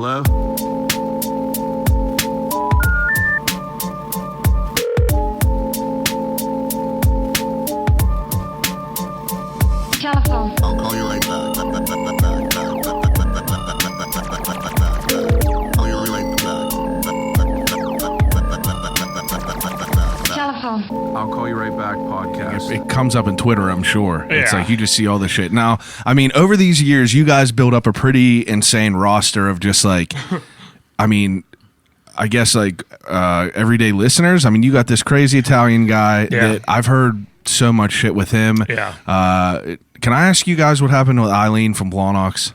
Hello? Telephone. I'll call you right back. Call you right back. Telephone. I'll call you right back podcast. It comes up in Twitter, I'm sure. It's like you just see all this shit. Now, I mean, over these years, you guys build up a pretty insane roster of just like, I mean, I guess like everyday listeners. I mean, you got this crazy Italian guy that I've heard so much shit with him. Yeah. Can I ask you guys what happened with Eileen from Banach?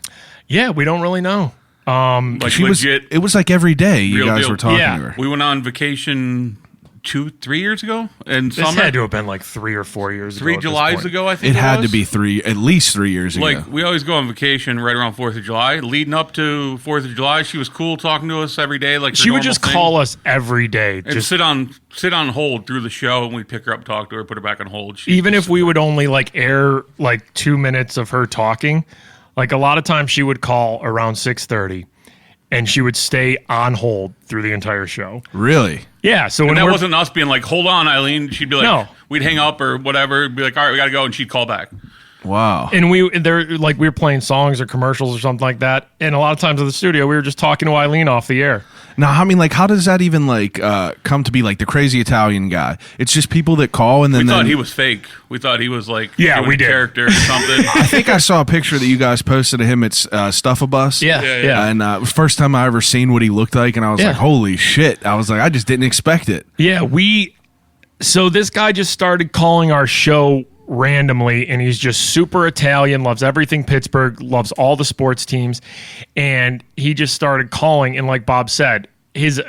Yeah, we don't really know. Like She was. legit, It was like every day you real guys deal. were talking Yeah. to her. we went on vacation 2-3 years ago, and This had to have been like 3 or 4 years ago. 3 at this Julys point. ago, I think It had was. to be at least 3 years ago. Like, we always go on vacation right around 4th of July. Leading up to 4th of July, she was cool talking to us every day. Like She would just call us every day. and Just sit on hold through the show, and we'd pick her up, talk to her, put her back on hold. even if we would only like air like 2 minutes of her talking, like a lot of times she would call around 6:30 and she would stay on hold through the entire show. Really? Yeah. So And when that we're, wasn't us being like, hold on, Eileen. She'd be like, No. we'd hang up or whatever, be like, all right, we got to go, and she'd call back. Wow. and we were playing songs or commercials or something like that, and a lot of times in the studio we were just talking to Eileen off the air. Now, I mean, like, how does that even like come to be like the crazy Italian guy? It's just people that call and We then. thought he was fake. We thought he was like Yeah, doing we a did. character or something. I think I saw a picture that you guys posted of him at Stuff-A-Bus. Yeah. And it was the first time I ever seen what he looked like, and I was Yeah. like, holy shit. I was like, I just didn't expect it. Yeah, so this guy just started calling our show randomly, and he's just super Italian, loves everything Pittsburgh, loves all the sports teams, and he just started calling, and like Bob said, his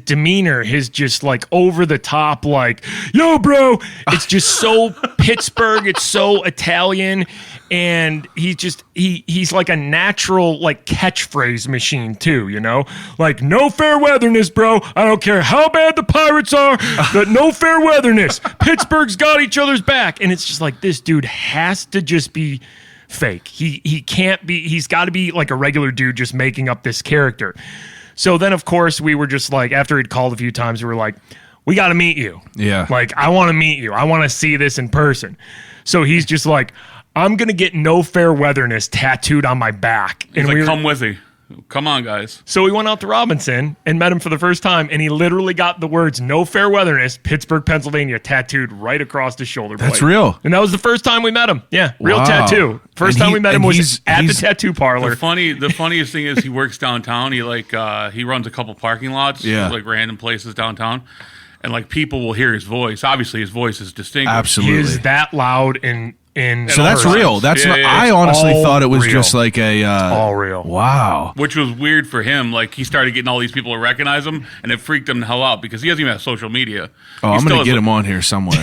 demeanor, his just like over the top, like, yo, bro, it's just so Pittsburgh, it's so Italian, and he's like a natural like catchphrase machine too, you know, like no fair weatherness, bro. I don't care how bad the Pirates are, but no fair weatherness. Pittsburgh's got each other's back, and it's just like this dude has to just be fake. He can't be. He's got to be like a regular dude just making up this character. So then, of course, we were just like, after he'd called a few times, we were like, we got to meet you. Yeah. Like, I want to meet you. I want to see this in person. So he's just like, I'm going to get no fair weatherness tattooed on my back. He's like, come with me. Come on, guys. So we went out to Robinson and met him for the first time, and he literally got the words "No fair weatherness, Pittsburgh, Pennsylvania" tattooed right across his shoulder blade. That's real. And that was the first time we met him. Yeah, real Wow. tattoo. First And time we met him and was at the tattoo parlor. The funniest thing is he works downtown. He he runs a couple parking lots, like random places downtown, and like people will hear his voice. Obviously, his voice is distinct. Absolutely. He is that loud in So that's person. real. That's Yeah, not. yeah, I it's honestly all thought it was real. just like a. all real. Wow. Which was weird for him. Like, he started getting all these people to recognize him, and it freaked him the hell out because he doesn't even have social media. Oh, I'm gonna get him on here some way.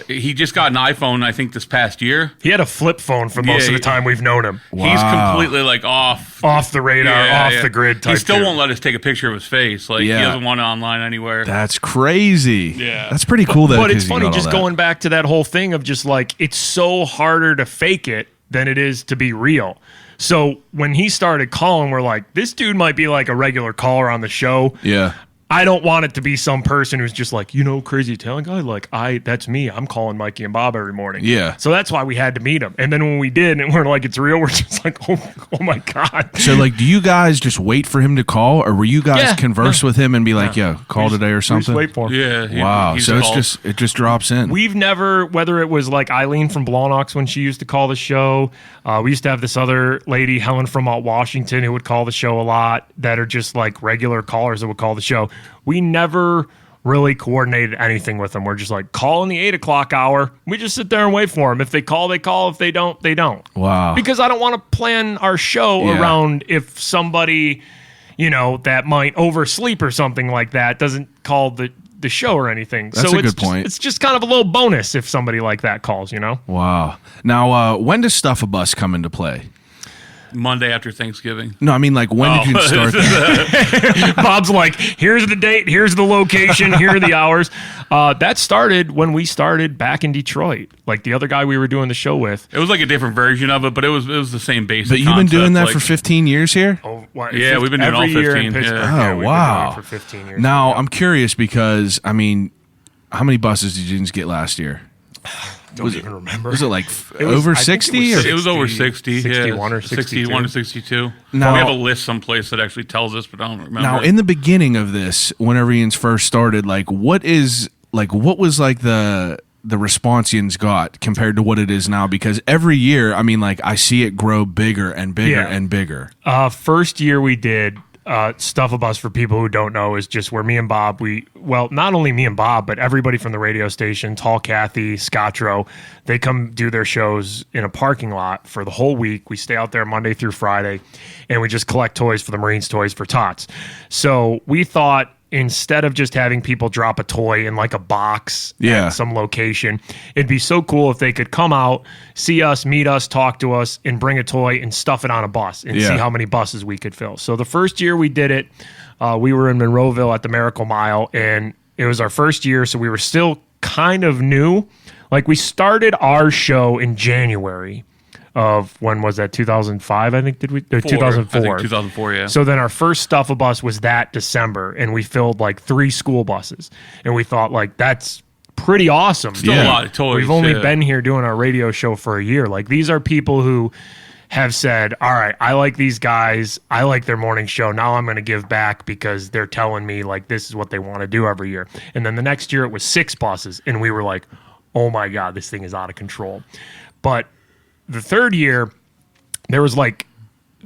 He just got an iPhone, I think, this past year. He had a flip phone for most of the time we've known him. He's completely like off the radar, off the grid type. He still dude. won't let us take a picture of his face. Like, he doesn't want it online anywhere. That's crazy. Yeah. That's pretty cool though. But it's 'cause you funny got all just that. going back to that whole thing of just like, it's so harder to fake it than it is to be real. So when he started calling, we're like, this dude might be like a regular caller on the show. Yeah. I don't want it to be some person who's just like, crazy Italian guy. Like, that's me. I'm calling Mikey and Bob every morning. Yeah. So that's why we had to meet him. And then when we did, and we're like, it's real, we're just like, oh my God. So like, do you guys just wait for him to call, or were you guys converse with him and be like, "Yo, call today" or We just something? wait for him. Yeah. Wow. he's So called. it just drops in. We've never, whether it was like Eileen from Banach when she used to call the show, we used to have this other lady, Helen from Washington, who would call the show a lot, that are just like regular callers that would call the show. We never really coordinated anything with them. We're just like, call in the 8 o'clock hour. We just sit there and wait for them. If they call, they call. If they don't, they don't. Wow. Because I don't want to plan our show around if somebody, that might oversleep or something like that doesn't call the show or anything. That's so a it's good point. It's just kind of a little bonus if somebody like that calls, Wow. Now, when does Stuff-A-Bus come into play? Monday after Thanksgiving. No, I mean, like, when did you start that? Bob's like, here's the date, here's the location, here are the hours. That started when we started back in Detroit. Like the other guy we were doing the show with. It was like a different version of it, but it was the same basic But you've been doing that concept, for 15 years here? Oh, what, Yeah, we've been doing all every year 15, in Pittsburgh. yeah. Oh, we've wow. been doing it for 15 years. Now, Yeah. I'm curious because, I mean, how many buses did you get last year? Don't even remember. Was it like It was- over I think 60? it was It was over 60. 61 yeah. or 62. 61 or 62. Now- we have a list someplace that actually tells us, but I don't remember. Now, in the beginning of this, whenever Ian's first started, like, what was like the response Ian's got compared to what it is now? Because every year, I mean, like, I see it grow bigger and bigger Yeah. and bigger. First year we did Stuff of Us, for people who don't know, is just where me and Bob, not only me and Bob, but everybody from the radio station, Tall Kathy, Scotro, they come do their shows in a parking lot for the whole week. We stay out there Monday through Friday, and we just collect toys for the Marines Toys for Tots. So we thought, instead of just having people drop a toy in like a box Yeah. at some location, it'd be so cool if they could come out, see us, meet us, talk to us, and bring a toy and stuff it on a bus and Yeah. see how many buses we could fill. So the first year we did it, we were in Monroeville at the Miracle Mile, and it was our first year, so we were still kind of new. Like, we started our show in January of, when was that, 2005, I think, 2004. I think 2004, yeah. So then our first Stuff a Bus was that December, and we filled like 3 school buses. And we thought, like, that's pretty awesome. Still Yeah. a lot of toys. We've only yeah. been here doing our radio show for a year. Like, these are people who have said, all right, I like these guys, I like their morning show, now I'm going to give back because they're telling me, like, this is what they want to do every year. And then the next year it was 6 buses, and we were like, oh my God, this thing is out of control. But the third year, there was like,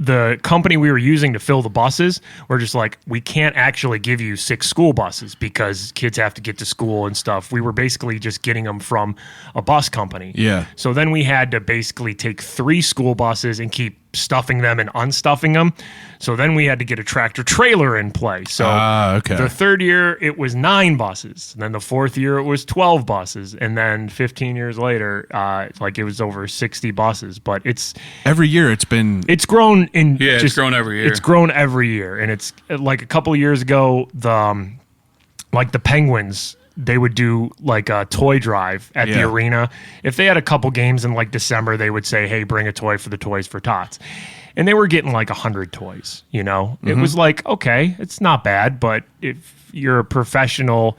the company we were using to fill the buses were just like, we can't actually give you 6 school buses because kids have to get to school and stuff. We were basically just getting them from a bus company. Yeah. So then we had to basically take 3 school buses and keep stuffing them and unstuffing them. So then we had to get a tractor trailer in play. So okay. the third year it was 9 buses. And then the fourth year it was 12 buses. And then 15 years later, like, it was over 60 buses. But Every year it's been... it's grown in... Yeah, it's grown every year. It's grown every year. And it's like a couple of years ago, the Penguins, they would do like a toy drive at the Yeah. arena. If they had a couple games in like December, they would say, hey, bring a toy for the Toys for Tots. And they were getting like 100 toys, you know? It was like, okay, it's not bad, but if you're a professional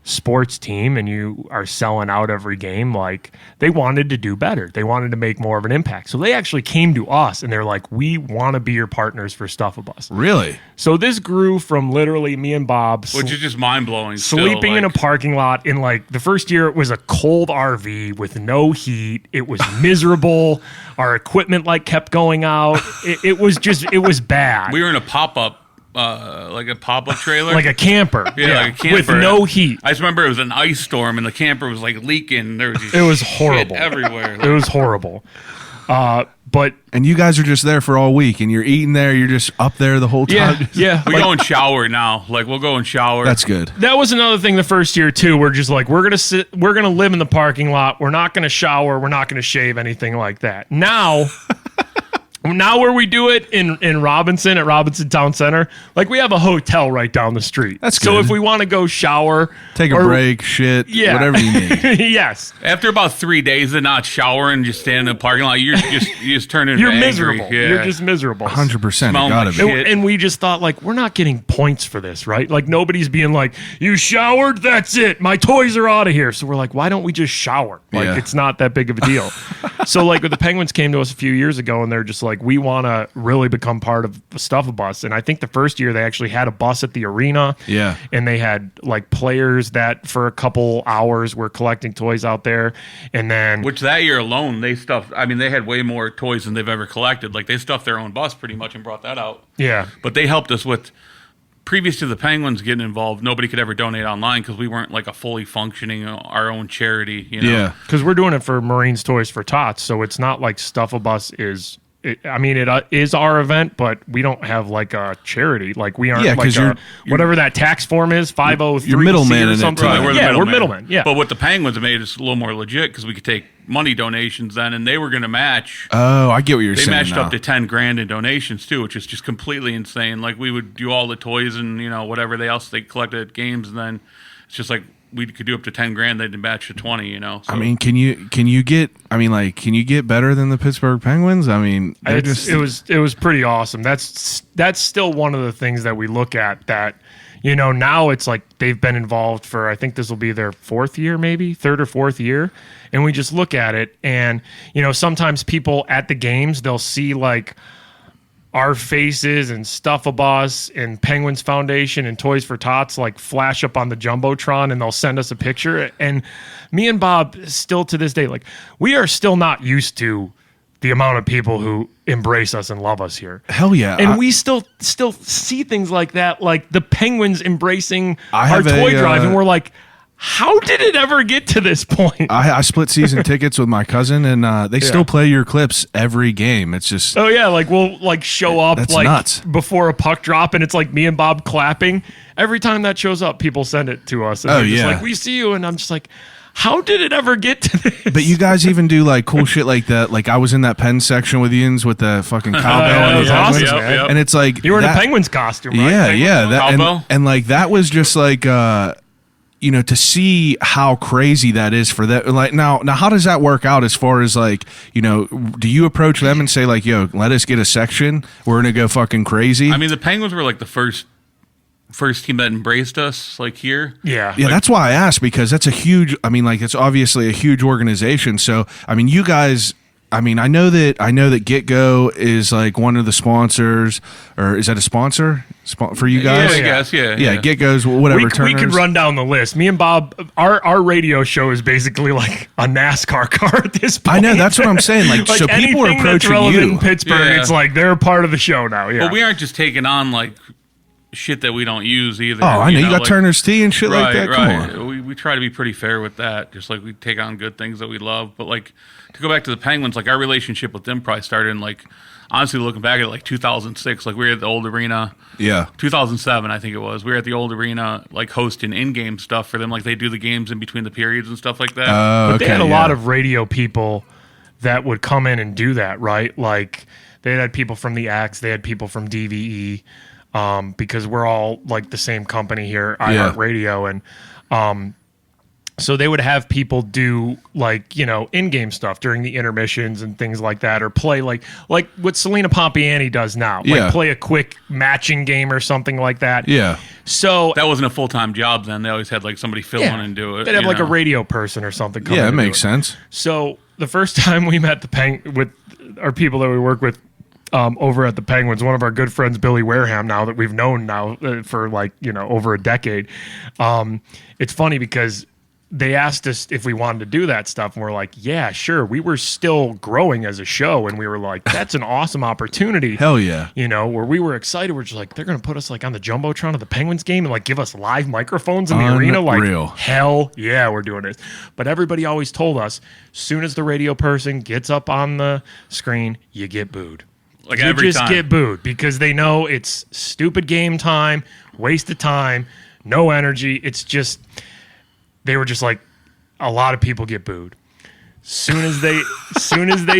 sports team and you are selling out every game, like, they wanted to do better. They wanted to make more of an impact. So they actually came to us and they're like, we want to be your partners for Stuff a Bus. Really? So this grew from literally me and Bob Which is just mind blowing. sleeping in a parking lot in, like, the first year it was a cold RV with no heat. It was miserable. Our equipment like kept going out. It was bad. We were in a pop-up, like a pop-up trailer. like a camper. Yeah, like a camper. With no heat. I just remember it was an ice storm and the camper was like leaking. There was just It was shit horrible. everywhere. It was horrible. But And you guys are just there for all week, and you're eating there, you're just up there the whole time? yeah. We go and shower now. Like, we'll go and shower. That's good. That was another thing the first year too. We're just like, we're gonna live in the parking lot. We're not gonna shower. We're not gonna shave, anything like that. Now where we do it in Robinson, at Robinson Town Center, like, we have a hotel right down the street. That's So good. if we want to go shower, Take a or- break, shit, yeah, whatever you need. yes, After about 3 days of not showering, just standing in the parking lot, you just turn into you're angry. miserable. Yeah. You're just miserable. 100%. It Smelling gotta like be. shit. And we just thought, like, we're not getting points for this, right? Like, nobody's being like, you showered, that's it, my toys are out of here. So we're like, why don't we just shower? Like, Yeah. it's not that big of a deal. So, like, the Penguins came to us a few years ago, and they're just like, we want to really become part of Stuff a Bus. And I think the first year they actually had a bus at the arena. Yeah. And they had, like, players that for a couple hours were collecting toys out there. And then Which that year alone, they stuffed. I mean, they had way more toys than they've ever collected. Like, they stuffed their own bus pretty much and brought that out. yeah. But they helped us with. Previous to the Penguins getting involved, nobody could ever donate online because we weren't like a fully functioning our own charity. You know? Yeah. Because we're doing it for Marines Toys for Tots, so it's not like Stuff a Bus is it is our event, but we don't have like a charity. Like we aren't like you're whatever that tax form is, 503. You're middleman or in it, something. too. We're middlemen. Yeah. But what the Penguins have made is a little more legit because we could take money donations then, and they were going to match. Oh, I get what you're saying. They matched now. up to $10,000 in donations too, which is just completely insane. Like we would do all the toys and whatever else they collected at games, and then it's just like we could do up to $10,000. They'd match to 20. So. I mean, can you get better than the Pittsburgh Penguins? I mean, it was pretty awesome. That's still one of the things that we look at that. Now it's like they've been involved for, I think this will be their third or fourth year. And we just look at it and, sometimes people at the games, they'll see like our faces and Stuff-A-Boss and Penguins Foundation and Toys for Tots like flash up on the Jumbotron and they'll send us a picture. And me and Bob still to this day, like we are still not used to the amount of people who embrace us and love us here. Hell yeah. And we still see things like that, like the Penguins embracing I our have toy drive. And we're like, how did it ever get to this point? I split season tickets with my cousin, and they still play your clips every game. It's just like we'll like show up like nuts. Before a puck drop, and it's like me and Bob clapping. Every time that shows up, people send it to us. And they're just like, we see you, and I'm just like, how did it ever get to this? But you guys even do like cool shit like that. Like I was in that pen section with yins with the fucking cowbell and the awesome, Penguins. man. And it's like you were in a Penguins costume, right? Yeah. Cowbell? And like that was just like to see how crazy that is for that. Like now how does that work out as far as like, do you approach them and say like, yo, let us get a section? We're gonna go fucking crazy. I mean, the Penguins were like the first team that embraced us like here. Yeah, that's why I asked, because that's it's obviously a huge organization. So I mean, you guys, I know that GetGo is like one of the sponsors, or is that a sponsor for you guys? Yeah, I guess. Yeah. GetGo's whatever. We could run down the list. Me and Bob, our radio show is basically like a NASCAR car at this point. I know, that's what I'm saying. Like so people are approaching you. In Pittsburgh, it's like they're a part of the show now. Yeah, but we aren't just taking on like shit that we don't use either. Oh, I know. You got like, Turner's Tea and shit like that. Come on. We try to be pretty fair with that. Just like we take on good things that we love. But like to go back to the Penguins, like our relationship with them probably started in like, honestly looking back at like 2006. Like we were at the old arena. Yeah. 2007, I think it was. We were at the old arena like hosting in-game stuff for them. Like they do the games in between the periods and stuff like that. But they had a lot of radio people that would come in and do that, right? Like they had people from the Axe. They had people from DVE. Because we're all like the same company here, iHeartRadio, and so they would have people do like in-game stuff during the intermissions and things like that, or play like what Selena Pompiani does now, like play a quick matching game or something like that. Yeah. So that wasn't a full-time job then. They always had like somebody fill in and do it. They'd have like a radio person or something. Yeah, it makes sense. So the first time we met with our people that we work with. Over at the Penguins, one of our good friends, Billy Wareham, now that we've known for like, over a decade. It's funny because they asked us if we wanted to do that stuff, and we're like, yeah, sure. We were still growing as a show, and we were like, that's an awesome opportunity. Hell yeah. Where we were excited. We're just like, they're going to put us like on the Jumbotron of the Penguins game and like give us live microphones in the arena. Like, hell yeah, we're doing this. But everybody always told us, soon as the radio person gets up on the screen, you get booed. Like you every just time. Get booed because they know it's stupid game time, waste of time, no energy. It's just they were just like a lot of people get booed. Soon as they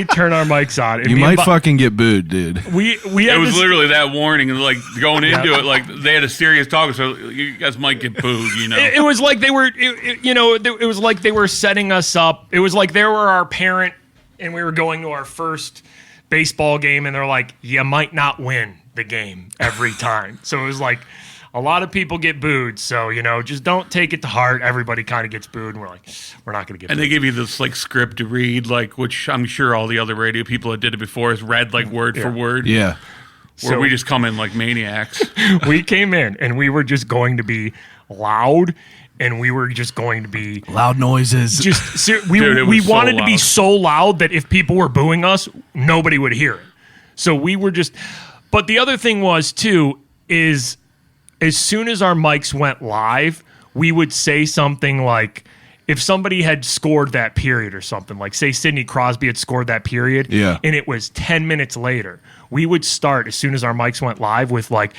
turn our mics on, you might fucking get booed, dude. It was literally that warning, and like going into it, like they had a serious talk, so you guys might get booed. It was like they were, it was like they were setting us up. It was like they were our parent, and we were going to our first baseball game, and they're like, you might not win the game every time. So it was like a lot of people get booed. So, just don't take it to heart. Everybody kind of gets booed, and we're like, we're not going to get booed. And they give you this like script to read, like, which I'm sure all the other radio people that did it before has read like word for word. Yeah. Where we just come in like maniacs. We came in and we were just going to be loud, and we were just going to be loud noises. We wanted to be so loud that if people were booing us, nobody would hear it. So we were just. But the other thing was too is as soon as our mics went live, we would say something like, if somebody had scored that period or something, like say Sidney Crosby had scored that period, and it was 10 minutes later, we would start as soon as our mics went live with like,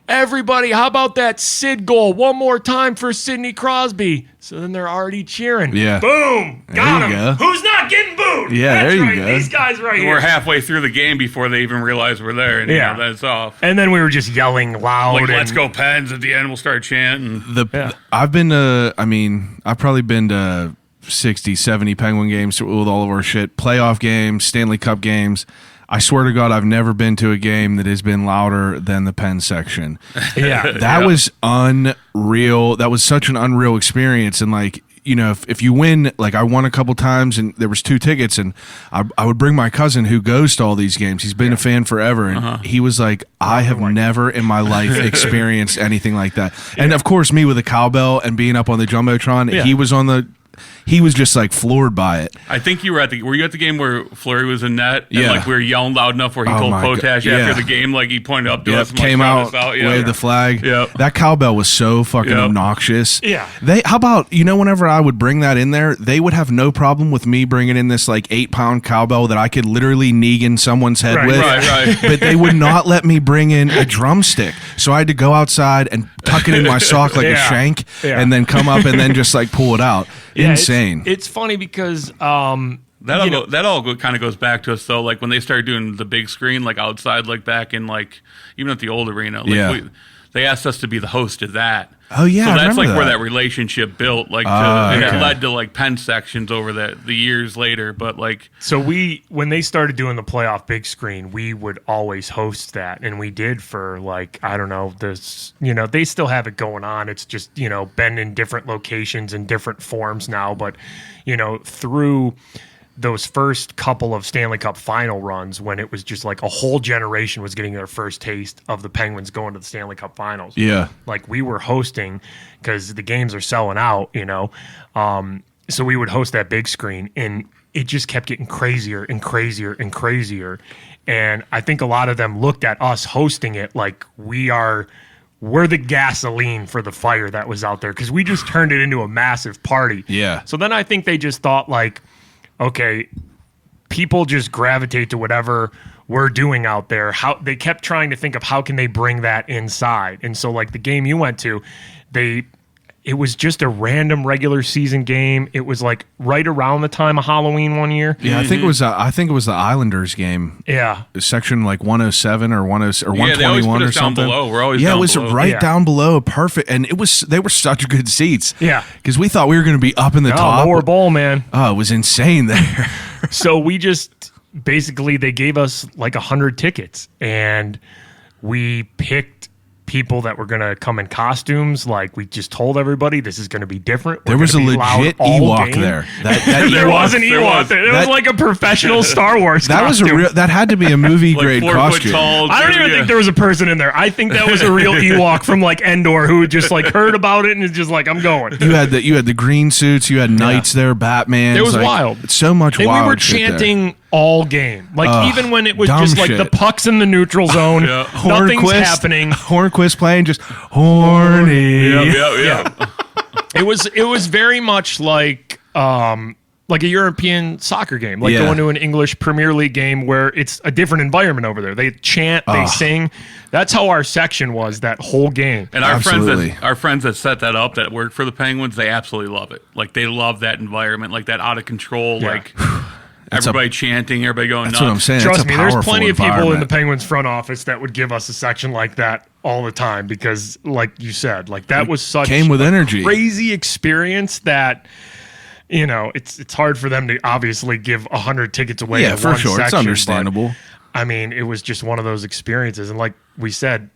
everybody, how about that Sid goal? One more time for Sidney Crosby. So then they're already cheering. Yeah. Boom. Got him. Go. Who's not getting booed? Yeah, That's there you right. go. These guys right here. We're halfway through the game before they even realize we're there, and that's off. And then we were just yelling loud. Like, let's go Pens at the end. We'll start chanting. I've been to, I've probably been to 60, 70 Penguin games with all of our shit. Playoff games, Stanley Cup games. I swear to God, I've never been to a game that has been louder than the Penn section. Yeah. That was unreal. That was such an unreal experience. And like, you know, if you win, like I won a couple times and there was 2 tickets and I would bring my cousin who goes to all these games. He's been a fan forever. And he was like, I have never in my life experienced anything like that. And of course, me with a cowbell and being up on the Jumbotron, he was just like floored by it. I think you were were you at the game where Fleury was in net? And Yeah. like we were yelling loud enough where he told Potash after the game, like he pointed up to us and came like, out, us out. waved the flag. Yep. That cowbell was so fucking obnoxious. Yeah. How about, whenever I would bring that in there, they would have no problem with me bringing in this like 8-pound cowbell that I could literally Negan someone's head with. Right. But they would not let me bring in a drumstick. So I had to go outsad and tuck it in my sock like a shank and then come up and then just like pull it out. Insane. It's funny because that all kind of goes back to us though. Like when they started doing the big screen, like outside, like back in like even at the old arena, like they asked us to be the host of that. Oh yeah, so I that's like remember where that that relationship built. Like, and it led to like Penn sections over the years later. But like, so when they started doing the playoff big screen, we would always host that, and we did for like I don't know this. They still have it going on. It's just been in different locations and different forms now, but through those first couple of Stanley Cup final runs when it was just like a whole generation was getting their first taste of the Penguins going to the Stanley Cup finals. Yeah. Like we were hosting because the games are selling out, so we would host that big screen and it just kept getting crazier and crazier and crazier. And I think a lot of them looked at us hosting it like we're the gasoline for the fire that was out there because we just turned it into a massive party. Yeah. So then I think they just thought like, okay, people just gravitate to whatever we're doing out there. How they kept trying to think of how can they bring that inside. And so like the game you went to, it was just a random regular season game. It was like right around the time of Halloween one year. Yeah, I think it was the Islanders game. Yeah. Section like 107 or 121 they always put or us something. down below. We're always it down was below. right down below, perfect, and they were such good seats. Yeah. Because we thought we were going to be up in the top. Lower bowl, man. Oh, it was insane there. So we just basically they gave us like 100 tickets, and we picked people that were going to come in costumes. Like we just told everybody this is going to be different. There was a legit Ewok there. There was an Ewok there. It was like a professional Star Wars costume. That had to be a movie grade costume. I don't even think there was a person in there. I think that was a real Ewok from like Endor who just like heard about it and is just like, I'm going. You had the green suits. You had knights there, Batman. It was wild. It's so much wild. And we were shit chanting there. All game. Like even when it was just like shit. the puck's in the neutral zone, nothing's happening. Hornquist playing just horny. Yeah. It was very much like a European soccer game, like going to an English Premier League game where it's a different environment over there. They chant, they sing. That's how our section was that whole game. And our friends that set that up that work for the Penguins, they absolutely love it. Like they love that environment, like that out of control, like everybody chanting, everybody going nuts. That's what I'm saying. Trust me, there's plenty of people in the environment. Penguins front office that would give us a section like that all the time because, like you said, like that was such came with energy, crazy experience that it's hard for them to obviously give 100 tickets away. Yeah, in for one sure, section, it's understandable. But, I mean, it was just one of those experiences, and like we said,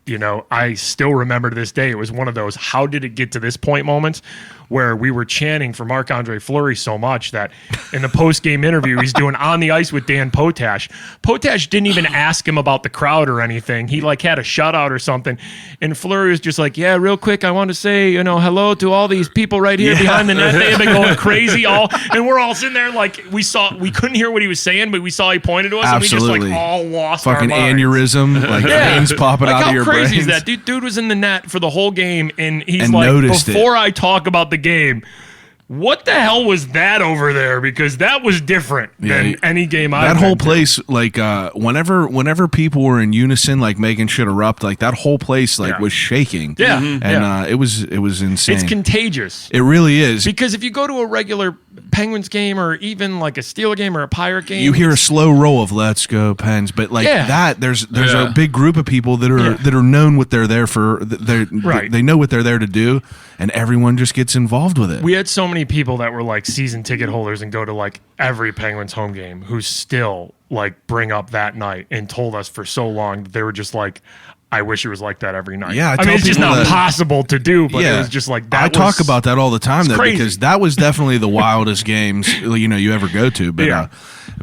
I still remember to this day. It was one of those "how did it get to this point" moments where we were chanting for Marc-Andre Fleury so much that in the post-game interview, he's doing On the Ice with Dan Potash. Potash didn't even ask him about the crowd or anything. He like had a shutout or something. And Fleury was just like, yeah, real quick, I want to say, hello to all these people right here behind the net. They have been going crazy and we're all sitting there like we couldn't hear what he was saying, but we saw he pointed to us Absolutely. and we just like all lost fucking our minds. Aneurysm, like veins popping out of your brains. How crazy is that? Dude was in the net for the whole game and he's and like, noticed before I talk about the game, what the hell was that over there? Because that was different than any game I've That been whole to. place, like, whenever people were in unison, like making shit erupt, like that whole place, like was shaking. Yeah. And it was insane. It's contagious. It really is. Because if you go to a regular Penguins game or even like a Steeler game or a Pirate game, You hear a slow roll of "Let's go Pens," but like that, there's a big group of people that are known what they're there for. They know what they're there to do, and everyone just gets involved with it. We had so many people that were like season ticket holders and go to like every Penguins home game who still like bring up that night and told us for so long that they were just like, I wish it was like that every night. Yeah, I mean, it's just not possible to do, but it was just like that. I talk about that all the time, though, crazy. because that was definitely the wildest games you ever go to. But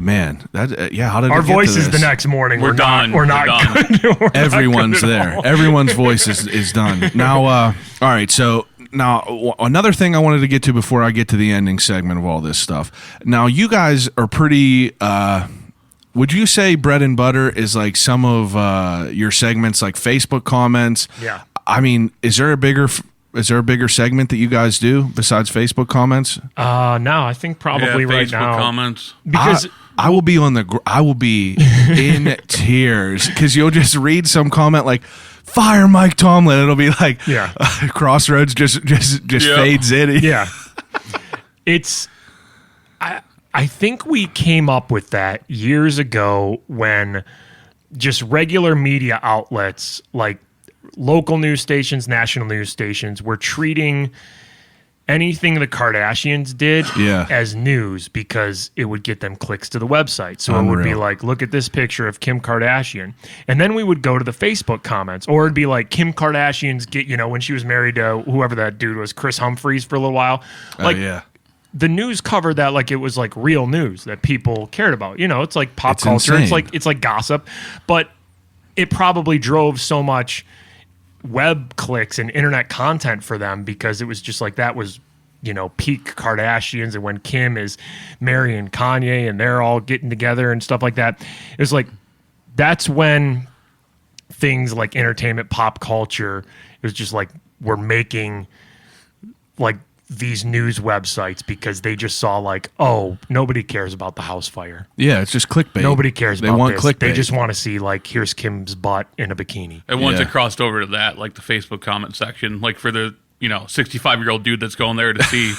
man, that how did our it get voices to this? the next morning? We're done. We're not We're good. We're not Everyone's good at there. all. Everyone's voice is done. Now, all right, so now another thing I wanted to get to before I get to the ending segment of all this stuff. Now, you guys are pretty. Would you say bread and butter is like some of your segments, like Facebook comments? Yeah. I mean, is there a bigger segment that you guys do besides Facebook comments? No, I think probably right Facebook now comments. because I will be I will be in tears because you'll just read some comment like "Fire Mike Tomlin." It'll be like Crossroads just fades in. yeah, it's. I think we came up with that years ago when just regular media outlets like local news stations, national news stations were treating anything the Kardashians did as news because it would get them clicks to the website. So it would be like, look at this picture of Kim Kardashian. And then we would go to the Facebook comments, or it'd be like Kim Kardashian's when she was married to whoever that dude was, Chris Humphries, for a little while. Like, the news covered that like it was like real news that people cared about. It's like pop culture. Insane. It's like gossip, but it probably drove so much web clicks and internet content for them because it was just like that was peak Kardashians, and when Kim is marrying Kanye and they're all getting together and stuff like that. It was like that's when things like entertainment, pop culture, it was just like we're making like these news websites because they just saw like, oh, nobody cares about the house fire. Yeah, it's just clickbait. Nobody cares They about want this. clickbait. They just want to see like, here's Kim's butt in a bikini. And once it crossed over to that, like the Facebook comment section, like for the 65-year-old dude that's going there to see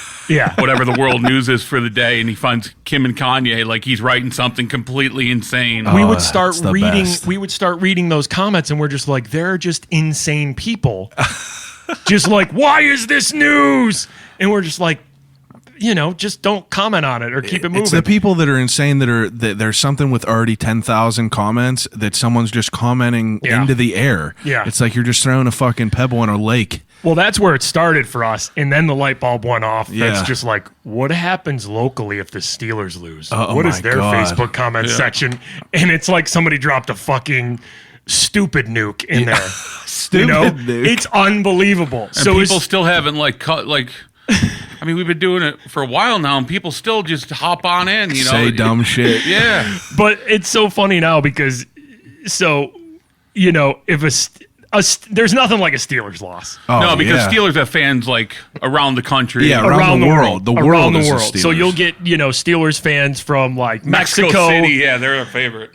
whatever the world news is for the day, and he finds Kim and Kanye, like he's writing something completely insane. We would start reading. best. We would start reading those comments, and we're just like, they're just insane people. Just like, why is this news? And we're just like, just don't comment on it or keep it moving. It's the people that are insane that there's something with already 10,000 comments that someone's just commenting into the air. Yeah. It's like you're just throwing a fucking pebble in a lake. Well, that's where it started for us, and then the light bulb went off. Yeah. That's just like, what happens locally if the Steelers lose? Oh, what my is their God. Facebook comment section? And it's like somebody dropped a fucking stupid nuke in there. Stupid nuke. It's unbelievable. And So people still haven't I mean, we've been doing it for a while now, and people still just hop on in, Say dumb shit. Yeah. but it's so funny now because, if there's nothing like a Steelers loss. Oh, No, because yeah. Steelers have fans like around the country. Yeah, around the world. The around world the is the world. So Steelers. you'll get Steelers fans from like Mexico City, yeah, they're a favorite.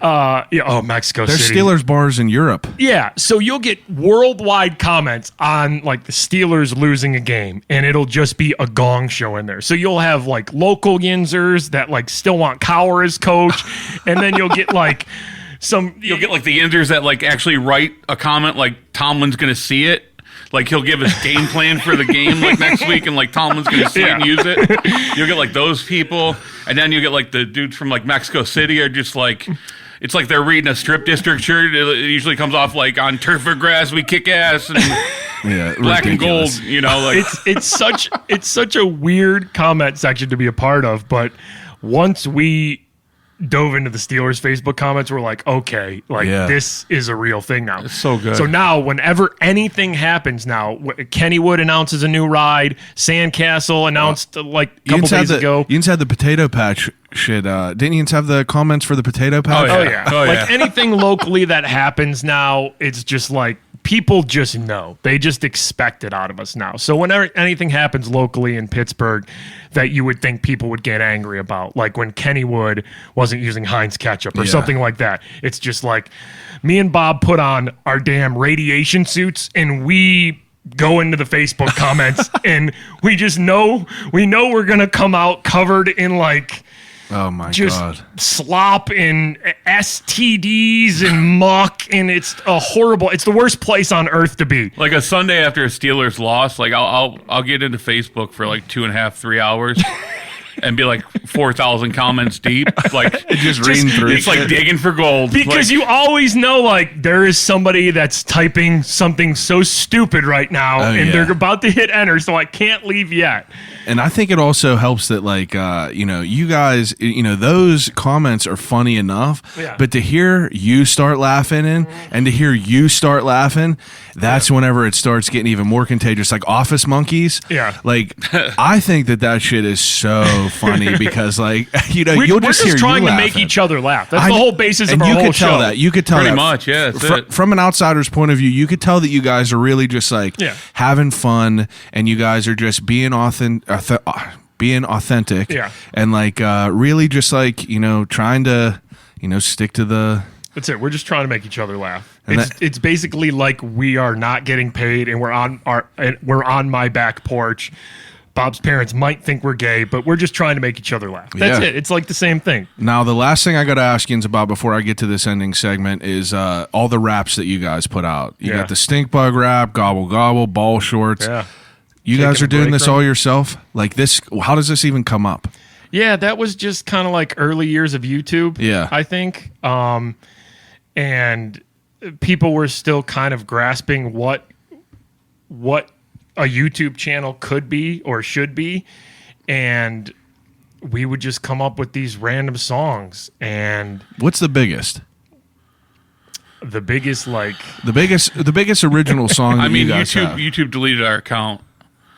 Mexico There's City. Steelers bars in Europe. Yeah, so you'll get worldwide comments on like the Steelers losing a game, and it'll just be a gong show in there. So you'll have like local yinzers that like still want Cowher as coach, and then you'll get like You'll get like the Inders that like actually write a comment like Tomlin's going to see it. Like he'll give his game plan for the game like next week, and like Tomlin's going to see it and use it. You'll get like those people, and then you'll get like the dudes from like Mexico City are just like, it's like they're reading a Strip District shirt. It usually comes off like on turf or grass we kick ass and black ridiculous. and gold. Like it's such a weird comment section to be a part of, but once we dove into the Steelers Facebook comments, we're like, okay, this is a real thing now. It's so good. So now whenever anything happens now, Kennywood announces a new ride, Sandcastle announced like a couple days ago. Yinz had the potato patch shit. Didn't Yinz have the comments for the potato patch? Oh, yeah. Like anything locally that happens now, it's just like people just know. They just expect it out of us now. So whenever anything happens locally in Pittsburgh that you would think people would get angry about, like when Kennywood wasn't using Heinz ketchup or something like that, it's just like me and Bob put on our damn radiation suits and we go into the Facebook comments and we just know we're going to come out covered in like oh my just God. slop and STDs and muck, and it's the worst place on earth to be. Like a Sunday after a Steelers loss, like I'll get into Facebook for like 2.5, 3 hours. And be like 4,000 comments deep, like just reading through. It's like digging for gold because you always know, like there is somebody that's typing something so stupid right now, and they're about to hit enter, so I can't leave yet. And I think it also helps that, like, you guys, those comments are funny enough, but to hear you start laughing and to hear you start laughing, that's whenever it starts getting even more contagious, like Office Monkeys. Yeah. Like, I think that shit is so funny because, like, you'll We're just hear just trying you to laughing. make each other laugh. That's the whole basis of our whole show. You could tell pretty that. much, yeah. That's it. From an outsider's point of view, you could tell that you guys are really just like having fun, and you guys are just being authentic, and like really just like trying to stick to the. That's it. We're just trying to make each other laugh. It's basically like we are not getting paid, and we're on my back porch. Bob's parents might think we're gay, but we're just trying to make each other laugh. That's it. It's like the same thing. Now, the last thing I got to ask you about before I get to this ending segment is all the raps that you guys put out. You got the Stink Bug rap, Gobble Gobble, Ball Shorts. Yeah. You guys are doing this all yourself? Like this? How does this even come up? Yeah, that was just kind of like early years of YouTube. Yeah. I think. And people were still kind of grasping what a YouTube channel could be or should be, and we would just come up with these random songs. And what's the biggest? The biggest original song. I mean, you guys YouTube deleted our account.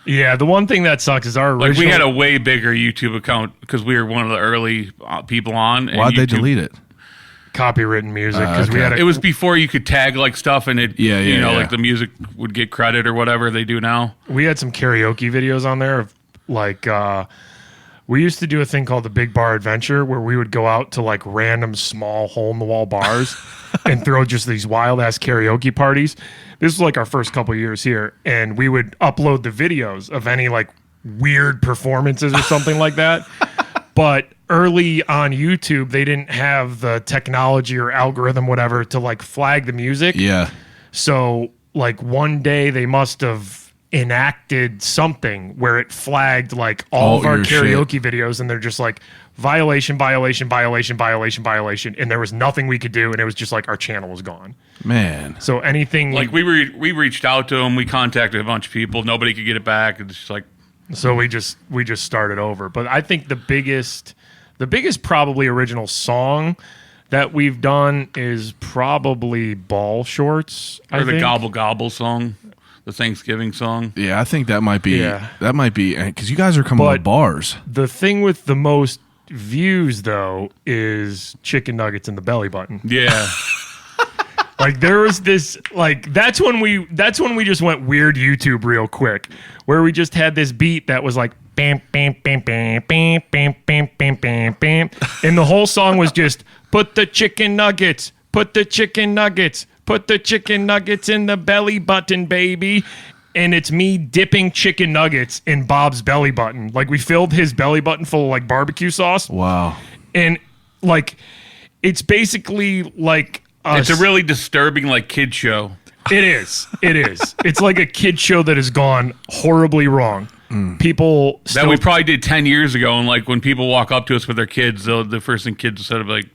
Yeah, the one thing that sucks is our original. Like we had a way bigger YouTube account because we were one of the early people on. Why'd they delete it? Copywritten music because we had. It was before you could tag like stuff and it. Like the music would get credit or whatever they do now. We had some karaoke videos on there of like. We used to do a thing called the Big Bar Adventure where we would go out to like random small hole in the wall bars and throw just these wild ass karaoke parties. This was like our first couple of years here, and we would upload the videos of any like weird performances or something like that. But early on YouTube, they didn't have the technology or algorithm, whatever, to like flag the music. Yeah. So like one day they must have enacted something where it flagged like all of our karaoke videos, and they're just like violation, violation, violation, violation, violation, and there was nothing we could do, and it was just like our channel was gone. Man. So anything like we reached out to them, we contacted a bunch of people, nobody could get it back. It's just like so we just started over. But I think the biggest probably original song that we've done is probably Ball Shorts. Or the Gobble Gobble song, the Thanksgiving song. Yeah, I think that might be because you guys are coming with bars. The thing with the most views though is chicken nuggets in the belly button. Yeah. Like there was this like that's when we just went weird YouTube real quick, where we just had this beat that was like bam bam bam bam bam bam bam bam bam bam, and the whole song was just put the chicken nuggets, put the chicken nuggets, put the chicken nuggets in the belly button, baby. And it's me dipping chicken nuggets in Bob's belly button. Like we filled his belly button full of like barbecue sauce. Wow. And like it's basically like it's a really disturbing like kid show. It is. It's like a kid show that has gone horribly wrong. People that we probably did 10 years ago, and like when people walk up to us with their kids, the first thing kids said like,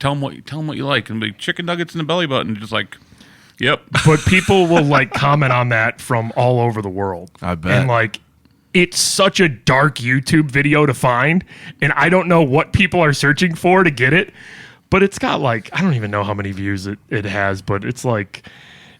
tell them what you like, and be chicken nuggets in the belly button, just like, yep. But people will like comment on that from all over the world. I bet. And like it's such a dark YouTube video to find, and I don't know what people are searching for to get it. But it's got like, I don't even know how many views it has, but it's like,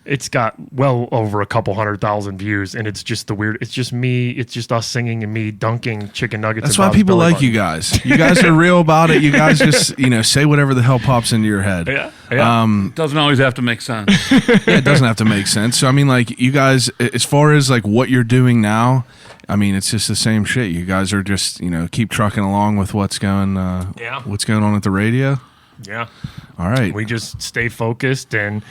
It's got well over a couple 100,000 views, and it's just it's just me. It's just us singing and me dunking chicken nuggets. That's why people like you guys. You guys are real about it. You guys just, say whatever the hell pops into your head. Yeah. Doesn't always have to make sense. Yeah, it doesn't have to make sense. So, I mean, like, you guys, as far as, like, what you're doing now, I mean, it's just the same shit. You guys are just, keep trucking along with what's going on at the radio. Yeah. All right. We just stay focused and,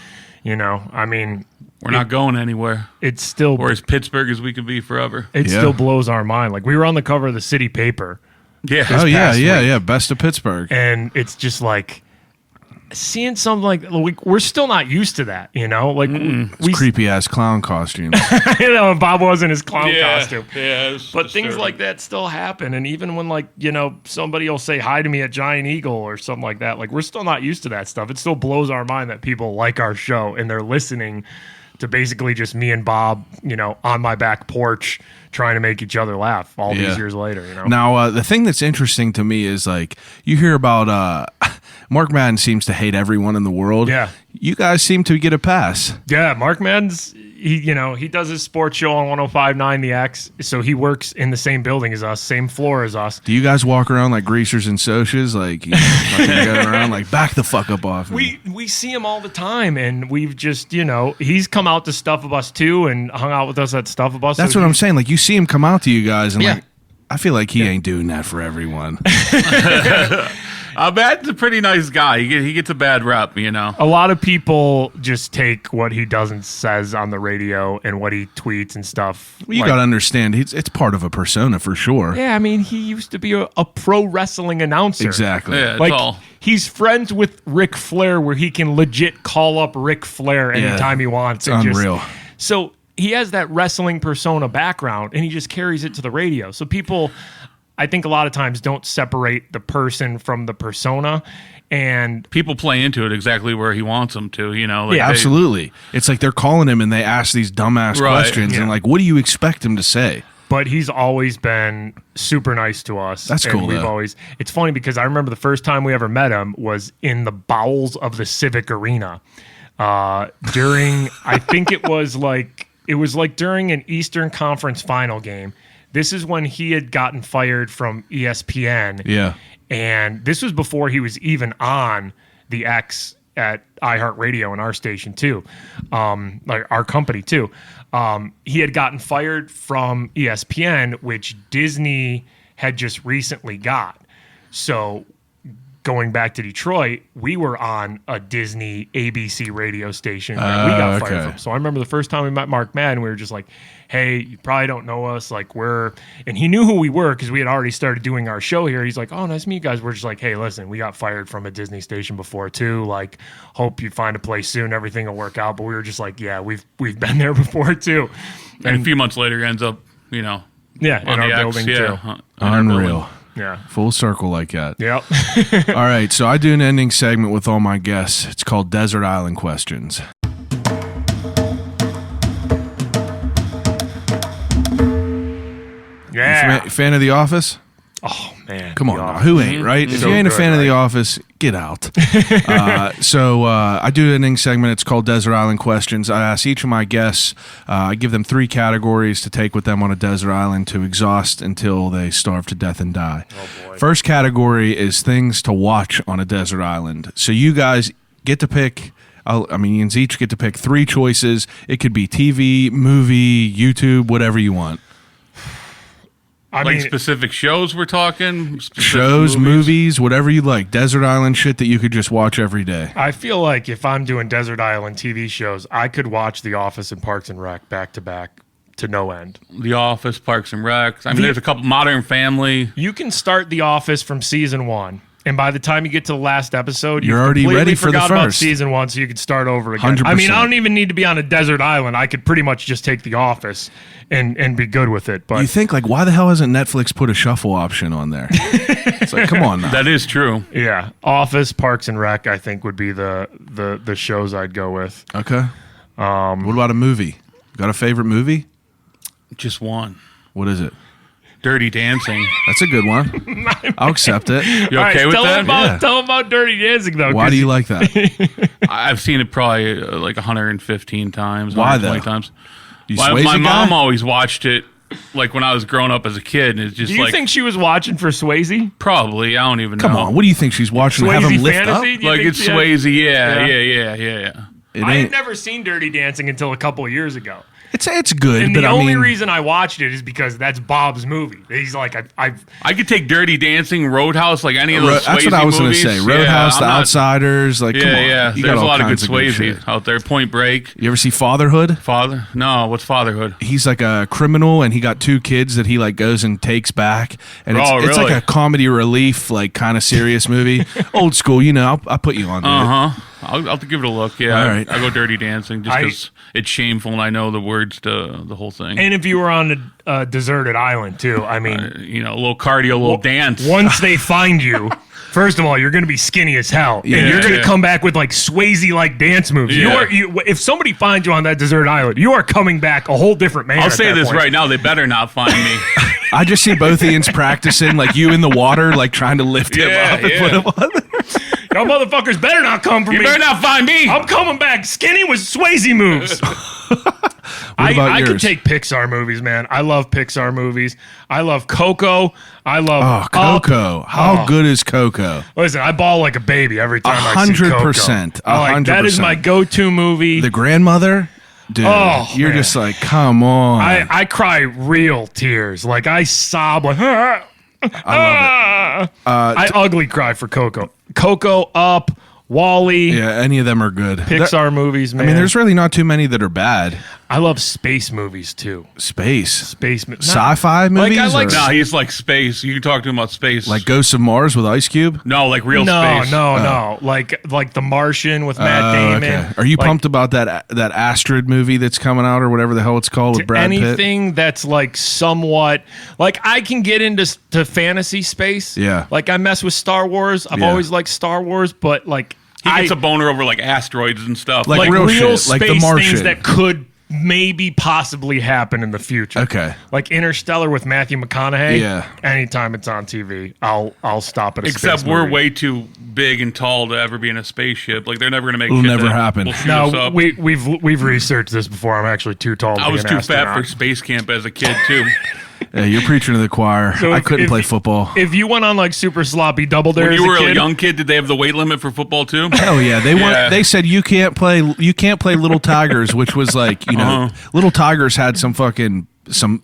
I mean. We're not going anywhere. It's still. Or as Pittsburgh as we can be forever. It still blows our mind. Like, we were on the cover of the city paper. Yeah. Oh, yeah. Best of Pittsburgh. And it's just like. Seeing something like we're still not used to that, like we creepy ass clown costume. Bob was in his clown costume. Yeah, but things like that still happen, and even when somebody will say hi to me at Giant Eagle or something like that, we're still not used to that stuff. It still blows our mind that people like our show and they're listening to basically just me and Bob, on my back porch trying to make each other laugh all these years later. Now, the thing that's interesting to me is you hear about Mark Madden seems to hate everyone in the world. Yeah. You guys seem to get a pass. Yeah, Mark Madden's he does his sports show on 105.9 The X, so he works in the same building as us, same floor as us. Do you guys walk around like greasers and socias, going around back the fuck up off me? We see him all the time, and we've just he's come out to Stuff of Us too, and hung out with us at Stuff of Us. That's what I'm saying. You see him come out to you guys, and I feel like he ain't doing that for everyone. Madden's a pretty nice guy. He gets a bad rep, A lot of people just take what he does and says on the radio and what he tweets and stuff. Well, you got to understand, it's part of a persona for sure. Yeah, I mean, he used to be a pro wrestling announcer. Exactly. Yeah, that's all. He's friends with Ric Flair, where he can legit call up Ric Flair anytime he wants. It's unreal. So he has that wrestling persona background, and he just carries it to the radio. So people, I think a lot of times, don't separate the person from the persona, and people play into it exactly where he wants them to. Absolutely. It's like they're calling him and they ask these dumbass questions, and what do you expect him to say? But he's always been super nice to us. That's cool. We've always. It's funny because I remember the first time we ever met him was in the bowels of the Civic Arena during. I think it was during an Eastern Conference final game. This is when he had gotten fired from ESPN. Yeah. And this was before he was even on the X at iHeartRadio and our station too, our company too. He had gotten fired from ESPN, which Disney had just recently got. So going back to Detroit, we were on a Disney ABC radio station that we got fired from. So I remember the first time we met Mark Madden, we were just like, hey, you probably don't know us. And he knew who we were because we had already started doing our show here. He's like, oh, nice to meet you guys. We're just like, hey, listen, we got fired from a Disney station before too. Hope you find a place soon. Everything will work out. But we were just like, yeah, we've been there before too. And a few months later, he ends up, in on our the building too. Unreal. Yeah. Full circle like that. Yep. All right. So I do an ending segment with all my guests. It's called Desert Island Questions. Yeah. Fan of The Office? Oh, man. Come on now. Who ain't, right? If you ain't a fan of The Office, get out. So I do an ending segment. It's called Desert Island Questions. I ask each of my guests, I give them 3 categories to take with them on a desert island to exhaust until they starve to death and die. Oh, boy. First category is things to watch on a desert island. So you guys get to pick... you each get to pick 3 choices. It could be TV, movie, YouTube, whatever you want. Specific shows we're talking? Shows, movies, whatever you like. Desert Island shit that you could just watch every day. I feel like if I'm doing Desert Island TV shows, I could watch The Office and Parks and Rec back to back to no end. The Office, Parks and Rec. There's a couple. Modern Family. You can start The Office from season 1. And by the time you get to the last episode, you're already ready for the first. About season 1, so you could start over again. 100%. I don't even need to be on a desert island. I could pretty much just take The Office and be good with it. But you think why the hell hasn't Netflix put a shuffle option on there? It's come on now. That is true. Yeah, Office, Parks and Rec, I think would be the shows I'd go with. Okay. What about a movie? Got a favorite movie? Just one. What is it? Dirty Dancing. That's a good one. I'll accept it. You okay with that? Tell him about Dirty Dancing, though. Why do you like that? I've seen it probably like 115 times. Why, though? 120 times. You My Swayze mom guy? always watched it like when I was growing up as a kid, and it's just Do you like think she was watching for Swayze? probably I don't even know. Come on. What do you think she's watching? Have him Swayze lift Fantasy? up? Do you Like think it's she had- Swayze, Yeah. yeah. It I had ain't. never seen Dirty Dancing until a couple of years ago. It's good, And but the I only mean, reason I watched it is because that's Bob's movie. He's like, I've I could take Dirty Dancing, Roadhouse, like any of those. that's what Swayze I was going to movies. say. Roadhouse, I'm The not- Outsiders, like come on. Yeah. You got There's a all lot of good kinds good shit. Swayze out there. Point Break, You ever see Fatherhood? Father. No, what's Fatherhood? He's like a criminal, and he got 2 kids that he like goes and takes back, and it's, Oh, it's like really? a comedy relief, like kind of serious movie, old school. You know, I'll put you on. To it. I'll have to give it a look. Yeah, All right. I go Dirty Dancing just because it's shameful and I know the words to the whole thing. and if you were on a deserted island too, I mean, A little cardio, a little dance. once they find you, first of all, you're going to be skinny as hell, and you're going to Yeah. come back with like Swayze-like dance moves. Yeah. If somebody finds you on that deserted island, you are coming back a whole different man. I'll at say that this point. right now: they better not find me. I just see both Ians practicing, like you in the water, like trying to lift him up and put him on. Y'all motherfuckers better not come for You me. better not find me. I'm coming back skinny with Swayze moves. about I could yours? take Pixar movies, man. I love Pixar movies. I love Coco. I love Oh, Up. Coco! How good is Coco? Listen, I bawl like a baby every time I see Coco. 100%. That is my go-to movie. The grandmother, dude. Oh, you're man. just like, come on. I cry real tears. Like I sob like I ugly cry for Coco. Coco, Up, Wall-E, yeah, any of them are good. Pixar movies, man. I mean, there's really not too many that are bad. I love space movies too. Space, Sci-fi movies, I like or No, he's like space. You can talk to him about space. like Ghosts of Mars with Ice Cube. no, like real space. No. Like The Martian with Matt Damon. Okay. Are you Like, pumped about that Astrid movie that's coming out or whatever the hell it's called with Brad Pitt? anything that's like somewhat like I can get into fantasy space. Yeah. Like I mess with Star Wars. I've Yeah. always liked Star Wars, but like He gets a boner over like asteroids and stuff. Like real shit, space like The things Martian. that could maybe possibly happen in the future. Okay. Like Interstellar with Matthew McConaughey. Yeah. Anytime it's on TV, I'll stop at a Except space we're movie. way too big and tall to ever be in a spaceship. Like they're never gonna make. It'll shit never that happen. will shoot us No, up. we've researched this before. I'm actually too tall to I be was an too astronaut. fat for space camp as a kid too. Yeah, you're preaching to the choir. So I if- couldn't if- play football. If you went on like super sloppy double dare When as you were a kid, a young kid, did they have the weight limit for football too? Hell yeah, they Yeah. want. They said you can't play Little Tigers, which was like Little Tigers had some fucking some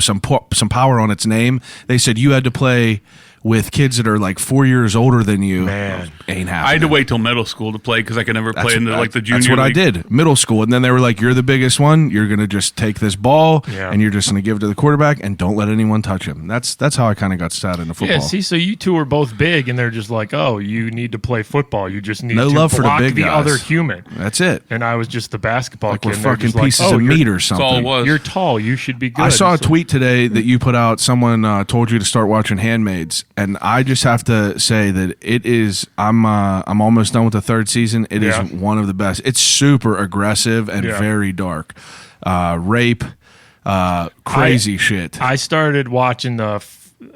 power on its name. They said you had to play with kids that are like 4 years older than you. Man. Ain't happening. I had to wait till middle school to play because I could never play in the junior. That's what I league. did. Middle school, and then they were like, "You're the biggest one. You're gonna just take this ball, Yeah. and you're just gonna give it to the quarterback, and don't let anyone touch him." That's how I kind of got started into football. yeah. See, so you two are both big, and they're just like, oh, you need to play football. You just need No to love for the block big the guys. other human. That's it. And I was just the basketball Like kid. we're and they're fucking just like, pieces oh, of you're- meat or That's all it something. was. You're tall. You should be good. I saw a It's like- tweet today that you put out. Someone told you to start watching Handmaids, and I just have to say that it is. I'm almost done with the 3rd season. It is Yeah. one of the best. It's super aggressive and Yeah. very dark. Rape, crazy shit. I started watching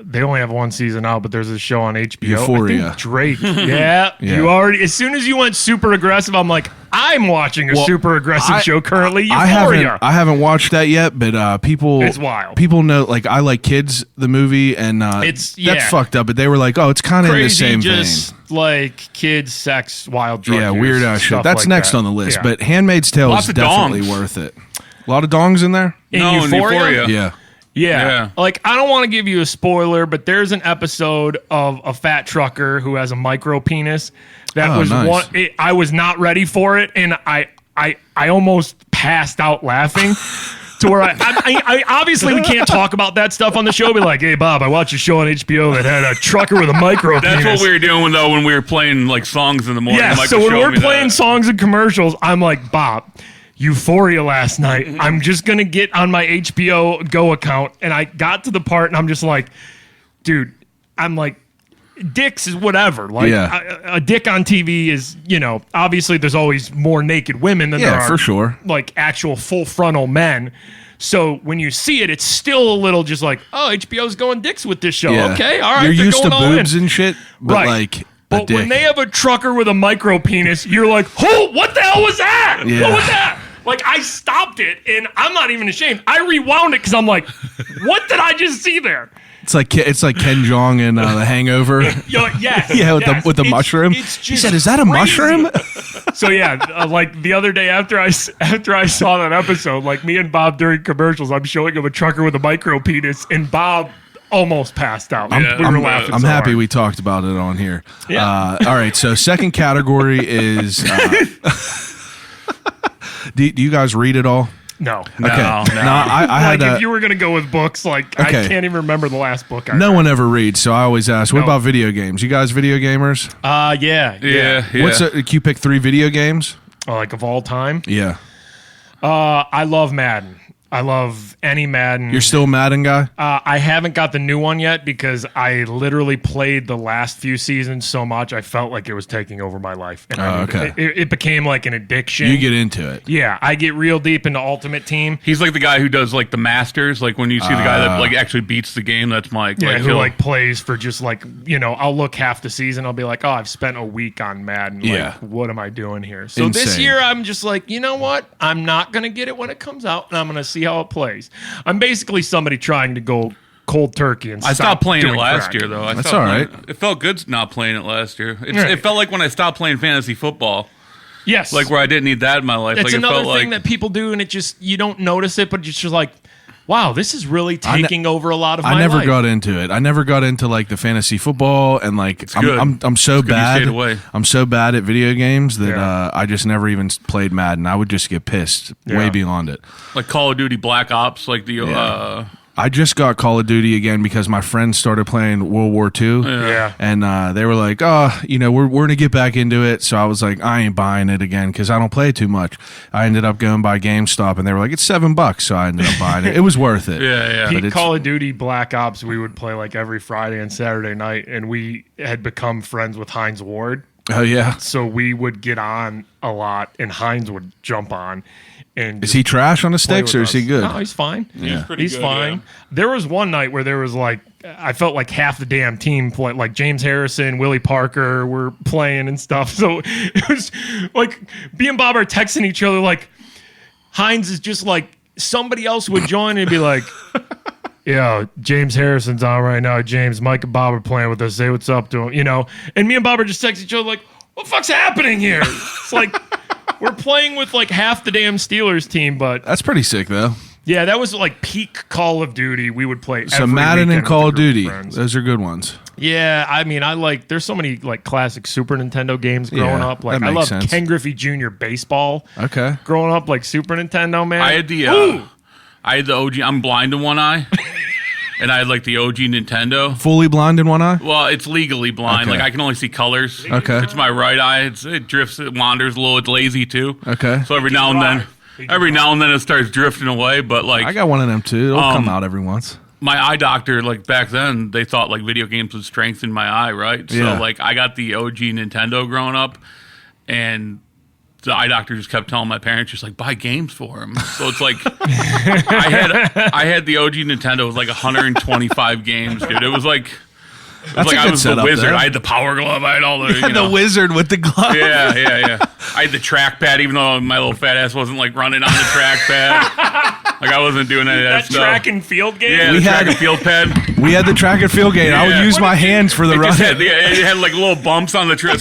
they only have one season out, but there's a show on HBO. Euphoria. I think Drake. Yeah. Yeah. You already, as soon as you went super aggressive, I'm like, I'm watching a Well, super aggressive show currently. I Euphoria. haven't watched that yet, but people It's wild. People know, like, I Like Kids, the movie, and It's- that's yeah. fucked up. But they were like, oh, it's kind of in the Crazy, same just vein. like kids, sex, wild drug Yeah, use, weird ass shit. stuff That's like next that. on the list. Yeah. But Handmaid's Tale Lots is of definitely dongs. worth it. A lot of dongs in there. In No, in Euphoria. Yeah. Yeah. Like, I don't want to give you a spoiler, but there's an episode of a fat trucker who has a micro penis. That Oh, was nice. I was not ready for it, and I almost passed out laughing. To where I obviously we can't talk about that stuff on the show. Be like, hey Bob, I watched a show on HBO that had a trucker with a micro That's penis. what we were doing though when we were playing like songs in the morning. Yeah, Mike so was when showing we're me playing that. songs and commercials, I'm like, Bob, Euphoria last night. I'm just going to get on my HBO Go account. And I got to the part and I'm just like, dude, I'm like, dicks is whatever. Like, Yeah. a dick on TV is, obviously there's always more naked women than there Yeah, are for sure. like actual full frontal men. So when you see it, it's still a little just like, oh, HBO's going dicks with this show. Yeah. Okay, all right. You're they're used to going all boobs in. and shit, but Right. like. But dick. when they have a trucker with a micro penis, you're like, oh, what the hell was that? Yeah. What was that? Like, I stopped it, and I'm not even ashamed. I rewound it because I'm like, what did I just see there? It's like Ken Jeong in The Hangover. You're like, yes. Yeah, with yes. the mushroom. It's just He said, "Is that a crazy." mushroom?" So yeah, like the other day after I saw that episode, like me and Bob during commercials, I'm showing him a trucker with a micro penis, and Bob almost passed out. We were laughing. I'm so happy hard. we talked about it on here. Yeah. All right, so second category is. Do you guys read it all? No. Okay. No, I had like if you were gonna go with books, like I Okay. can't even remember the last book I no read. one ever reads, so I always ask, what No. about video games? You guys video gamers? Yeah. Can you pick 3 video games? Like of all time. Yeah. I love Madden. I love any Madden. You're still a Madden guy? I haven't got the new one yet because I literally played the last few seasons so much I felt like it was taking over my life. And okay. It became like an addiction. You get into it. Yeah, I get real deep into Ultimate Team. He's like the guy who does like the Masters. Like when you see the guy that like actually beats the game, that's Mike. Yeah, like, who he'll- like plays for just like, I'll look half the season. I'll be like, oh, I've spent a week on Madden. Like, Yeah. what am I doing here? So this Insane. year, I'm just like, you know what? I'm not going to get it when it comes out, and I'm going to see how it plays. I'm basically somebody trying to go cold turkey and I stopped playing it doing last crack. year though. That's stopped all playing right. It felt good not playing it last year. Right. It felt like when I stopped playing fantasy football, Yes. like where I didn't need that in my life. It's like it another felt thing like that people do, and it just, you don't notice it, but it's just like, wow, this is really taking over a lot of my I never life. got into it. I never got into like the fantasy football and like good. I'm so good you bad. stayed away. I'm so bad at video games that Yeah. I just never even played Madden. I would just get pissed way Yeah. beyond it. like Call of Duty Black Ops, like the I just got Call of Duty again because my friends started playing World War II. Yeah. And they were like, oh, we're going to get back into it. So I was like, I ain't buying it again because I don't play too much. I ended up going by GameStop and they were like, it's $7. So I ended up buying it. It was worth it. Yeah. But Peak it's- Call of Duty Black Ops, we would play like every Friday and Saturday night, and we had become friends with Heinz Ward. Oh, yeah. So we would get on a lot, and Heinz would jump on. And Is he trash on the sticks or is he good? No, he's fine. He's pretty He's good, fine. yeah. There was one night where there was like, I felt like half the damn team play, like James Harrison, Willie Parker were playing and stuff. So it was like B and Bob are texting each other like, Heinz is just like, somebody else would join and be like, yeah, James Harrison's on right now. James, Mike and Bob are playing with us. Say what's up to him, And me and Bob are just texting each other like, what the fuck's happening here? It's like, we're playing with like half the damn Steelers team, but That's pretty sick, though. yeah, that was like peak Call of Duty. We would play So every Madden and weekend Call with of a group Duty, friends. those are good ones. Yeah, I mean, there's so many like classic Super Nintendo games growing Yeah, up. Like that I makes love sense. Ken Griffey Jr. baseball. Okay. Growing up, like Super Nintendo, man. I had the OG. I'm blind in one eye, and I had like the OG Nintendo. Fully blind in one eye? Well, it's legally blind. Okay. Like I can only see colors. Okay. It's my right eye. It drifts. It wanders a little. It's lazy too. Okay. So every now and then it starts drifting away. But like I got one of them too. It'll come out every once. my eye doctor, like back then, they thought like video games would strengthen my eye, right? Yeah. So like I got the OG Nintendo growing up, and the eye doctor just kept telling my parents, just like buy games for him. So it's like I had the OG Nintendo with like 125 games, dude. It was like That's a I good was the setup wizard. there. I had the power glove. I had all the The wizard with the glove. yeah. I had the trackpad, even though my little fat ass wasn't like running on the trackpad. Like I wasn't doing any of that that stuff. track and field game. Yeah, We the track had- and field pad. We had the track and field game. I would Yeah. use my hands for the It run. just had, it had like little bumps on the track.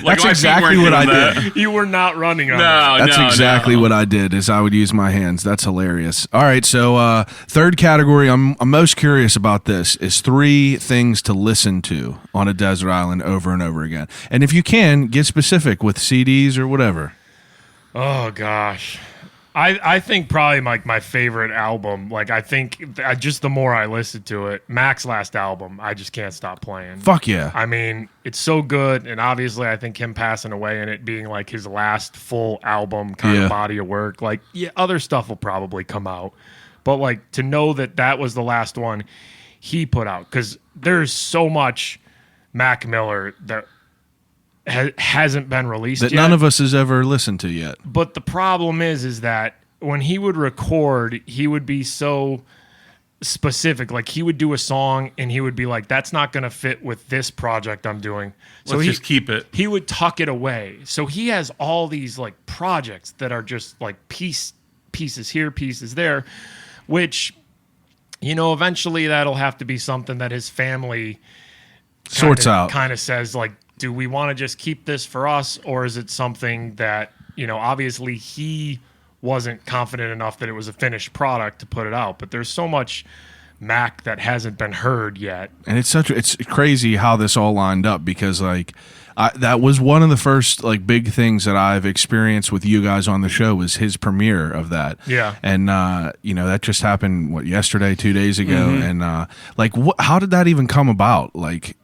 That's exactly what I did. You were not running on it. No, That's exactly what I did. Is I would use my hands. That's hilarious. All right, so third category. I'm most curious about this is 3 things to listen to on a desert island over and over again. And if you can, get specific with CDs or whatever. Oh gosh. I think probably my favorite album, like I think just the more I listen to it, Mac's last album, I just can't stop playing. Fuck yeah. I mean, it's so good, and obviously I think him passing away and it being like his last full album kind Yeah. of body of work, like yeah, other stuff will probably come out. But like to know that was the last one he put out, because there's so much Mac Miller that hasn't been released That yet. none of us has ever listened to yet. But the problem is that when he would record, he would be so specific. Like he would do a song and he would be like, that's not going to fit with this project I'm doing. So Let's just keep it. He would tuck it away. So he has all these like projects that are just like pieces here, pieces there, which, eventually that'll have to be something that his family sorts out. Kind of says like, do we want to just keep this for us? Or is it something that, obviously he wasn't confident enough that it was a finished product to put it out, but there's so much Mac that hasn't been heard yet. And it's crazy how this all lined up, because like that was one of the first like big things that I've experienced with you guys on the show, was his premiere of that. Yeah. And that just happened yesterday, 2 days ago. And how did that even come about? Like,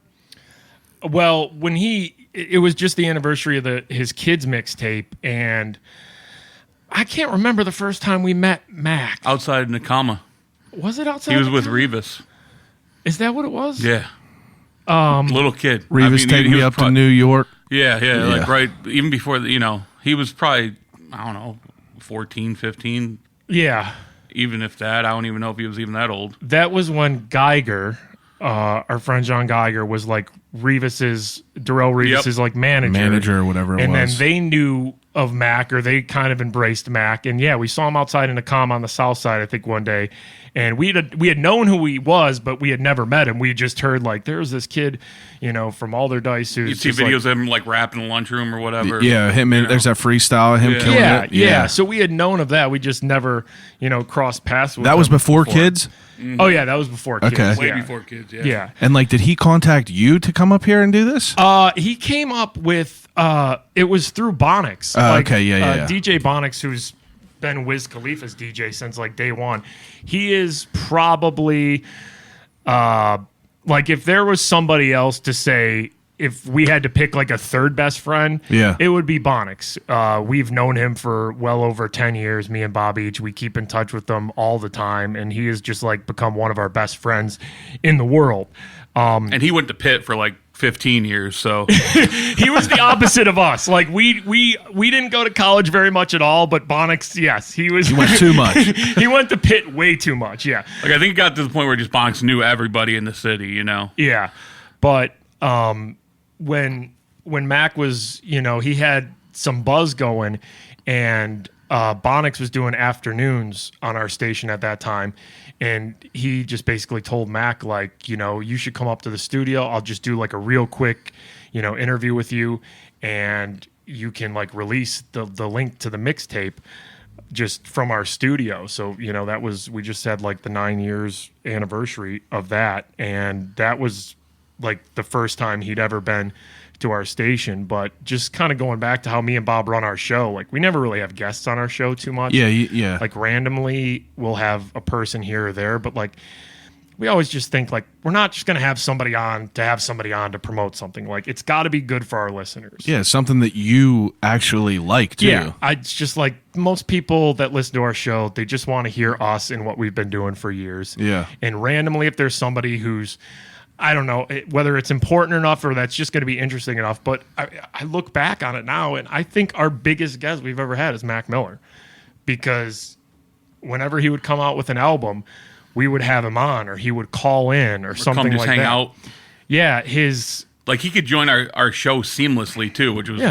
well, it was just the anniversary of his kids mixtape, and I can't remember the first time we met Mac. Outside Nakama. Was it outside? He was with Nakama? Revis. Is that what it was? Yeah. Little kid. Revis taking me up to New York. Yeah, like right, even before, he was probably, I don't know, 14, 15. Yeah. Even if that, I don't even know if he was even that old. That was when Geiger, our friend John Geiger, was like Darrell Revis's like manager or whatever it was. And then they knew of Mac, or they kind of embraced Mac. And yeah, we saw him outside in a com on the south side, I think, one day. And we had known who he was, but we had never met him. We just heard like there was this kid, from Alderdice who's you see videos of him like rapping in the lunchroom or whatever. Yeah, him. There's that freestyle of him killing it. Yeah. So we had known of that. We just never, crossed paths with him. That was before Kids? Oh yeah, that was before Kids. Okay. Way yeah. before Kids, yeah. Yeah. And like, did he contact you to come up here and do this? He came up with it was through Banach. Okay, yeah. DJ Banach, who's been Wiz Khalifa's DJ since like day one. He is probably like, if there was somebody else to say, if we had to pick like a third best friend, it would be Banach. We've known him for well over 10 years, me and Bob each. We keep in touch with them all the time, and he has just like become one of our best friends in the world. And he went to Pitt for like 15 years, so he was the opposite of us. Like we didn't go to college very much at all, but Banach, yes, he went too much. He went to Pitt way too much. Yeah, like I think it got to the point where just Banach knew everybody in the city. Yeah, but when Mac was, he had some buzz going, and Banach was doing afternoons on our station at that time. And he just basically told Mac, like, you should come up to the studio. I'll just do like a real quick, interview with you, and you can like release the link to the mixtape just from our studio. So, we just had like the 9 years anniversary of that. And that was like the first time he'd ever been to our station. But just kind of going back to how me and Bob run our show, like we never really have guests on our show too much. Yeah. Like randomly we'll have a person here or there, but like we always just think like we're not just going to have somebody on to promote something. Like it's got to be good for our listeners. Yeah, something that you actually like too. Yeah, it's just like most people that listen to our show, they just want to hear us and what we've been doing for years. Yeah. And randomly, if there's somebody who's, I don't know whether it's important enough or that's just going to be interesting enough, but I look back on it now, and I think our biggest guest we've ever had is Mac Miller, because whenever he would come out with an album, we would have him on, or he would call in, or something come just like hang that. out. Yeah, like he could join our show seamlessly too, which was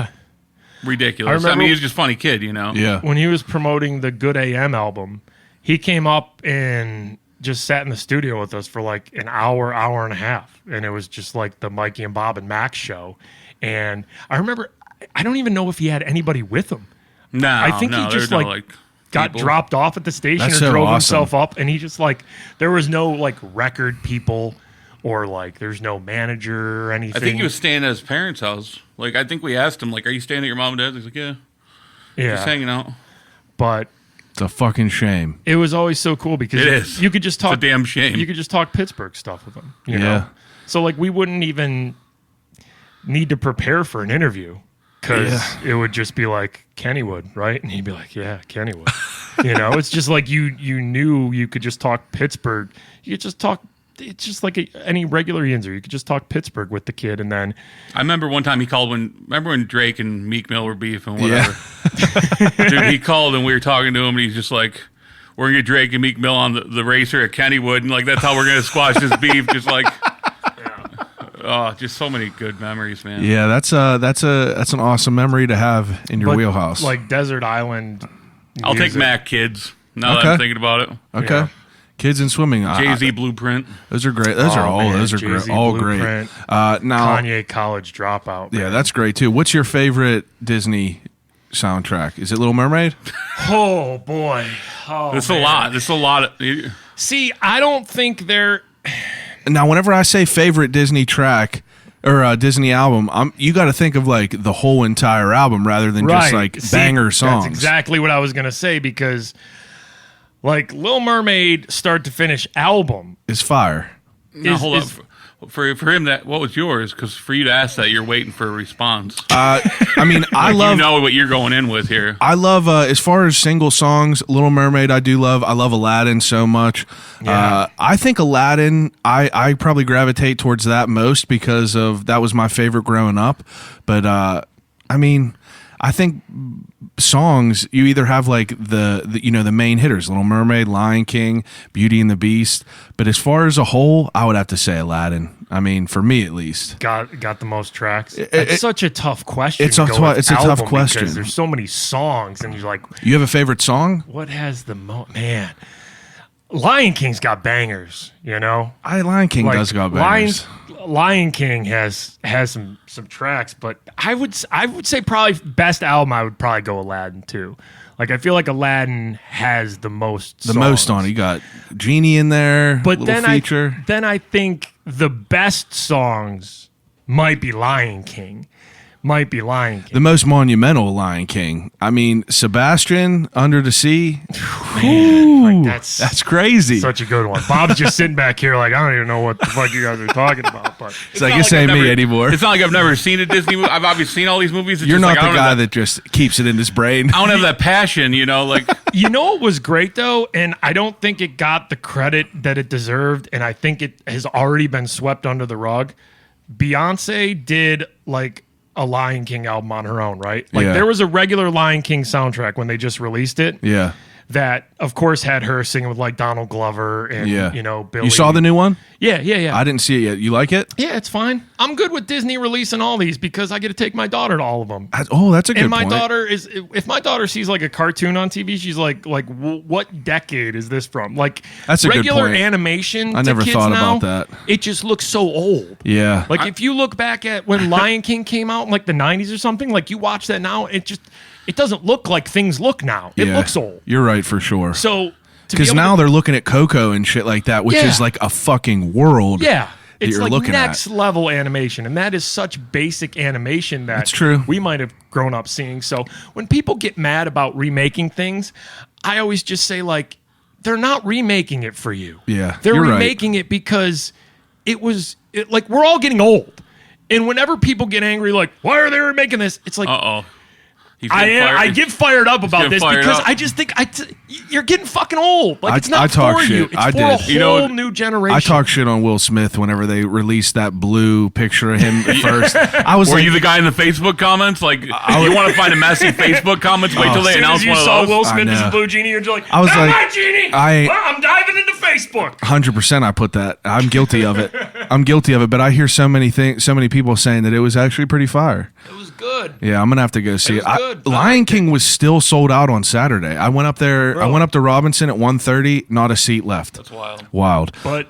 ridiculous. I mean, he's just a funny kid, Yeah. When he was promoting the Good AM album, he came up and just sat in the studio with us for like an hour and a half, and it was just like the Mikey and Bob and Max show. And I remember, I don't even know if he had anybody with him. No, I think he just got dropped off at the station. That's or so drove awesome. himself up, and he just like, there was no like record people, or like there's no manager or anything. I think he was staying at his parents' house. Like I think we asked him, like, "Are you staying at your mom and dad's?" He's like, "Yeah, just hanging out." But it's a fucking shame. it was always so cool because you could just talk. It's a damn shame. You could just talk Pittsburgh stuff with him. You know? So like we wouldn't even need to prepare for an interview, because it would just be like, Kenny would, right? And he'd be like, yeah, Kenny would. It's just like you knew you could just talk Pittsburgh. You could just talk it's just like any regular yinzer. You could just talk Pittsburgh with the kid, and then I remember one time he called when Drake and Meek Mill were beefing, whatever. Yeah. Dude, he called and we were talking to him, and he's just like, "We're gonna get Drake and Meek Mill on the racer at Kennywood, and like that's how we're gonna squash this beef." Just like, oh, just so many good memories, man. Yeah, that's an awesome memory to have in your wheelhouse. Like Desert Island. I'll take Mac Kids now that I'm thinking about it. Okay. Yeah. Kids in Swimming. Jay-Z Blueprint. Those are great. Those are great. All great. Now Kanye College Dropout. Man. Yeah, that's great too. What's your favorite Disney soundtrack? Is it Little Mermaid? Oh boy. Oh, It's a lot. It's a lot. See, I don't think they're. Now, whenever I say favorite Disney track or Disney album, you got to think of like the whole entire album rather than just like banger songs. That's exactly what I was gonna say because, like, Little Mermaid start to finish album is fire. Now, hold up. For him, what was yours? Because for you to ask that, you're waiting for a response. I mean, I love. You know what you're going in with here. I love as far as single songs, Little Mermaid. I do love. I love Aladdin so much. Yeah. I think Aladdin. I probably gravitate towards that most because of that was my favorite growing up. But I mean, I think songs you either have like the main hitters, Little Mermaid, Lion King, Beauty and the Beast. But as far as a whole, I would have to say Aladdin. I mean, for me at least, got the most tracks. It's such a tough question. It's a tough question. Because there's so many songs, and you're like, you have a favorite song? What has the most? Man, Lion King's got bangers. You know, Lion King does got bangers. Lion King has some tracks, but I would say probably best album. I would probably go Aladdin too. Like I feel like Aladdin has the most on it. You got Genie in there, but then I think the best songs might be Lion King. The most monumental Lion King. I mean, Sebastian, Under the Sea. Man, like that's crazy. Such a good one. Bob's just sitting back here like, I don't even know what the fuck you guys are talking about. But it's like this ain't me anymore. It's not like I've never seen a Disney movie. I've obviously seen all these movies. You're not the guy that just keeps it in his brain. I don't have that passion, like. You know what was great, though? And I don't think it got the credit that it deserved, and I think it has already been swept under the rug. Beyonce did, like, a Lion King album on her own, right? Like there was a regular Lion King soundtrack when they just released it. Yeah. That of course had her singing with like Donald Glover and Billy. You saw the new one? Yeah. I didn't see it yet. You like it? Yeah, it's fine. I'm good with Disney releasing all these because I get to take my daughter to all of them. That's a good point. And my daughter if my daughter sees like a cartoon on TV, she's like what decade is this from? Like that's a regular good point. animation. I never thought about that. It just looks so old. Yeah. Like if you look back at when Lion King came out in like the 90s or something, like you watch that now, it doesn't look like things look now. It looks old. You're right for sure. So because now they're looking at Coco and shit like that, which is like a fucking world. Yeah. It's you're like looking next at. level animation, and that is such basic animation that That's true. we might have grown up seeing. So when people get mad about remaking things, I always just say like they're not remaking it for you. Yeah, they're you're remaking it because like we're all getting old, and whenever people get angry, like why are they remaking this? It's like I get fired up about this because I just think you're getting fucking old. Like it's not for you. It's for a whole new generation. I talk shit on Will Smith whenever they released that blue picture of him first. Were you the guy in the Facebook comments? Like, you want to find a messy Facebook comments? Wait till they announce one of those. You saw Will Smith as a blue genie. You're just like, I was not like, my genie. I'm diving into Facebook. 100%. I put that. I'm guilty of it. But I hear so many people saying that it was actually pretty fire. It was good. Yeah, I'm gonna have to go see it. Good. Lion King was still sold out on Saturday. I went up there. Bro. I went up to Robinson at 1:30. Not a seat left. That's wild. Wild. But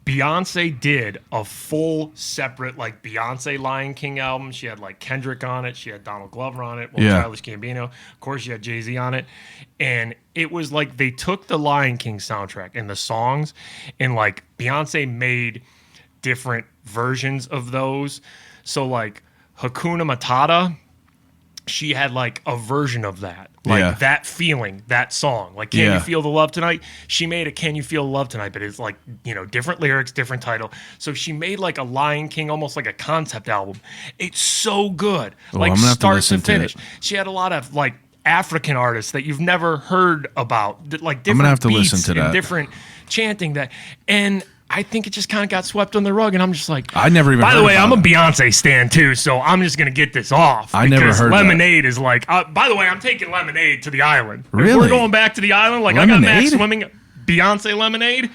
Beyonce did a full separate like Beyonce Lion King album. She had like Kendrick on it. She had Donald Glover on it. Childish Gambino. Of course, she had Jay-Z on it. And it was like they took the Lion King soundtrack and the songs, and like Beyonce made different versions of those. So like Hakuna Matata, she had like a version of that. Like that feeling, that song. Like, Can You Feel the Love Tonight? She made a Can You Feel the Love Tonight, but it's like, different lyrics, different title. So she made like a Lion King, almost like a concept album. It's so good. Like start to finish. She had a lot of like African artists that you've never heard about, like different beats and different chanting that. And I think it just kind of got swept on the rug, and I'm just like, I never even. By heard the way, about I'm a it. Beyonce stan too, so I'm just gonna get this off. I never heard that. Lemonade is like. By the way, I'm taking Lemonade to the island. Really? If we're going back to the island. Like Lemonade? I got Max swimming. Beyonce Lemonade.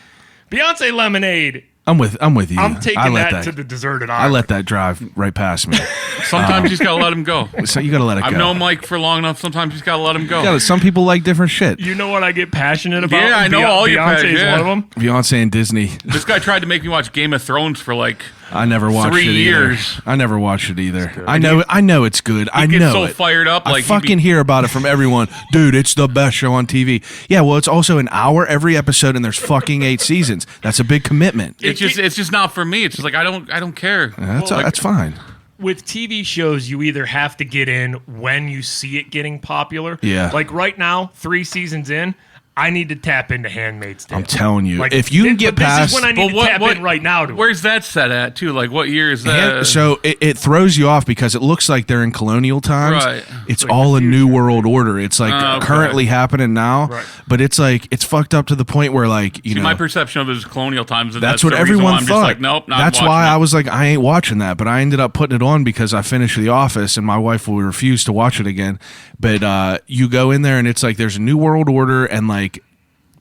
Beyonce Lemonade. I'm with you. I'm taking that to the deserted island. I let that drive right past me. Sometimes you just gotta let him go. So you gotta let it go. I've known Mike for long enough. Sometimes you just gotta let him go. Some people like different shit. You know what I get passionate about? Yeah, I know all your Beyonce passion, is yeah. one of them. Beyonce and Disney. This guy tried to make me watch Game of Thrones for like I never watched 3 it either. years. I never watched it either. I know it's good. I He know gets so it. fired up. I Like fucking hear about it from everyone. Dude, it's the best show on TV. Yeah, well, it's also an hour every episode, and there's fucking 8 seasons. That's a big commitment. it's just not for me. It's just like I don't care. That's fine. With TV shows, you either have to get in when you see it getting popular. Yeah. Like right now, 3 seasons in, I need to tap into Handmaid's Tale. I'm telling you, Like, if you can get this past, is when I need to tap in right now. Where's that set at too? Like what year is that? so it throws you off because it looks like they're in colonial times. Right. It's all a new world order. It's like currently happening now, Right. but it's like it's fucked up to the point where like you know my perception of it is colonial times. And that's the what reason everyone why I'm thought. Just like, nope, not that's watching why it. I was like, I ain't watching that. But I ended up putting it on because I finished The Office, and my wife will refuse to watch it again. But you go in there, and it's like there's a new world order, and like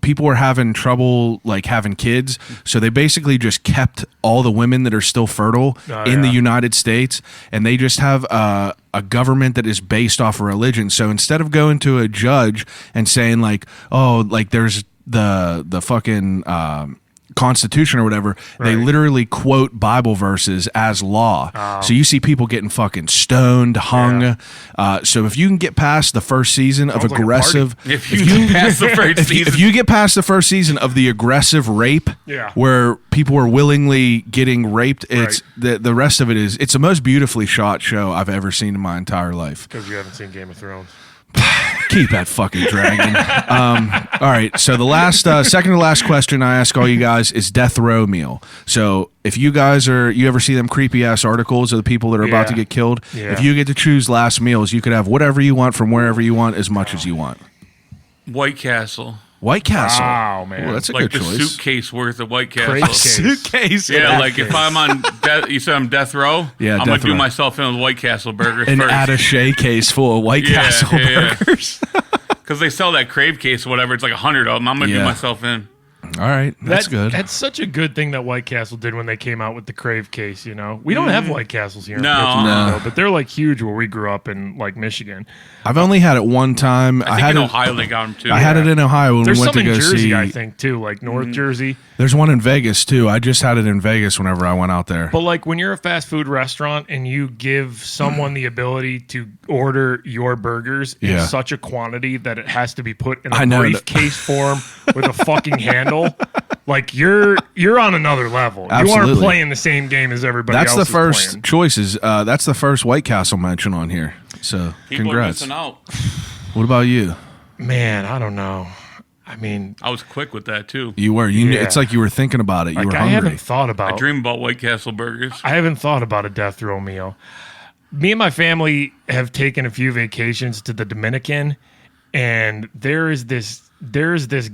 people are having trouble like having kids, so they basically just kept all the women that are still fertile in the United States, and they just have a government that is based off of religion. So instead of going to a judge and saying like, oh, like there's the fucking Constitution or whatever, they literally quote Bible verses as law. So you see people getting fucking stoned, hung. So if you can get past the first season of Sounds like a aggressive, If you get past the first season, if you get past the first season of the aggressive rape, where people are willingly getting raped, it's the rest of it is it's the most beautifully shot show I've ever seen in my entire life. Because you haven't seen Game of Thrones. Keep that fucking dragon. All right. So the last, second to last question I ask all you guys is death row meal. So if you guys you ever see them creepy ass articles of the people that are about to get killed? Yeah. If you get to choose last meals, you could have whatever you want from wherever you want, as much as you want. White Castle. White Castle. Wow, man. Ooh, that's a Like good the choice. suitcase worth of White Castle. Crate case. Suitcase. Yeah, like if I'm on you said I'm death row, Yeah, I'm death gonna do row. myself in with White Castle burgers An first. attaché case full of White Castle burgers. Because they sell that Crave case or whatever. It's like 100 of them. I'm gonna do Yeah. myself in. All right. That's good. That's such a good thing that White Castle did when they came out with the Crave case, you know? We don't have White Castles here in No. Pittsburgh, No. though, but they're like huge where we grew up in like Michigan. I've only had it one time. I think had in it, Ohio they got them too. I had it in Ohio when There's we went some to in go Jersey, see. I think, too, like North Jersey. There's one in Vegas too. I just had it in Vegas whenever I went out there. But like when you're a fast food restaurant and you give someone the ability to order your burgers in Yeah. such a quantity that it has to be put in I a know that- briefcase form with a fucking handle, like you're on another level. You Absolutely. aren't playing the same game as everybody That's else the is first playing. choices. That's the first White Castle mention on here. So People are congrats. missing out. What about you? Man, I don't know. I mean, I was quick with that too. You were. You. Yeah. It's like you were thinking about it. You like were I hungry. haven't thought about. I dream about White Castle burgers. I haven't thought about a death row meal. Me and my family have taken a few vacations to the Dominican, and there's this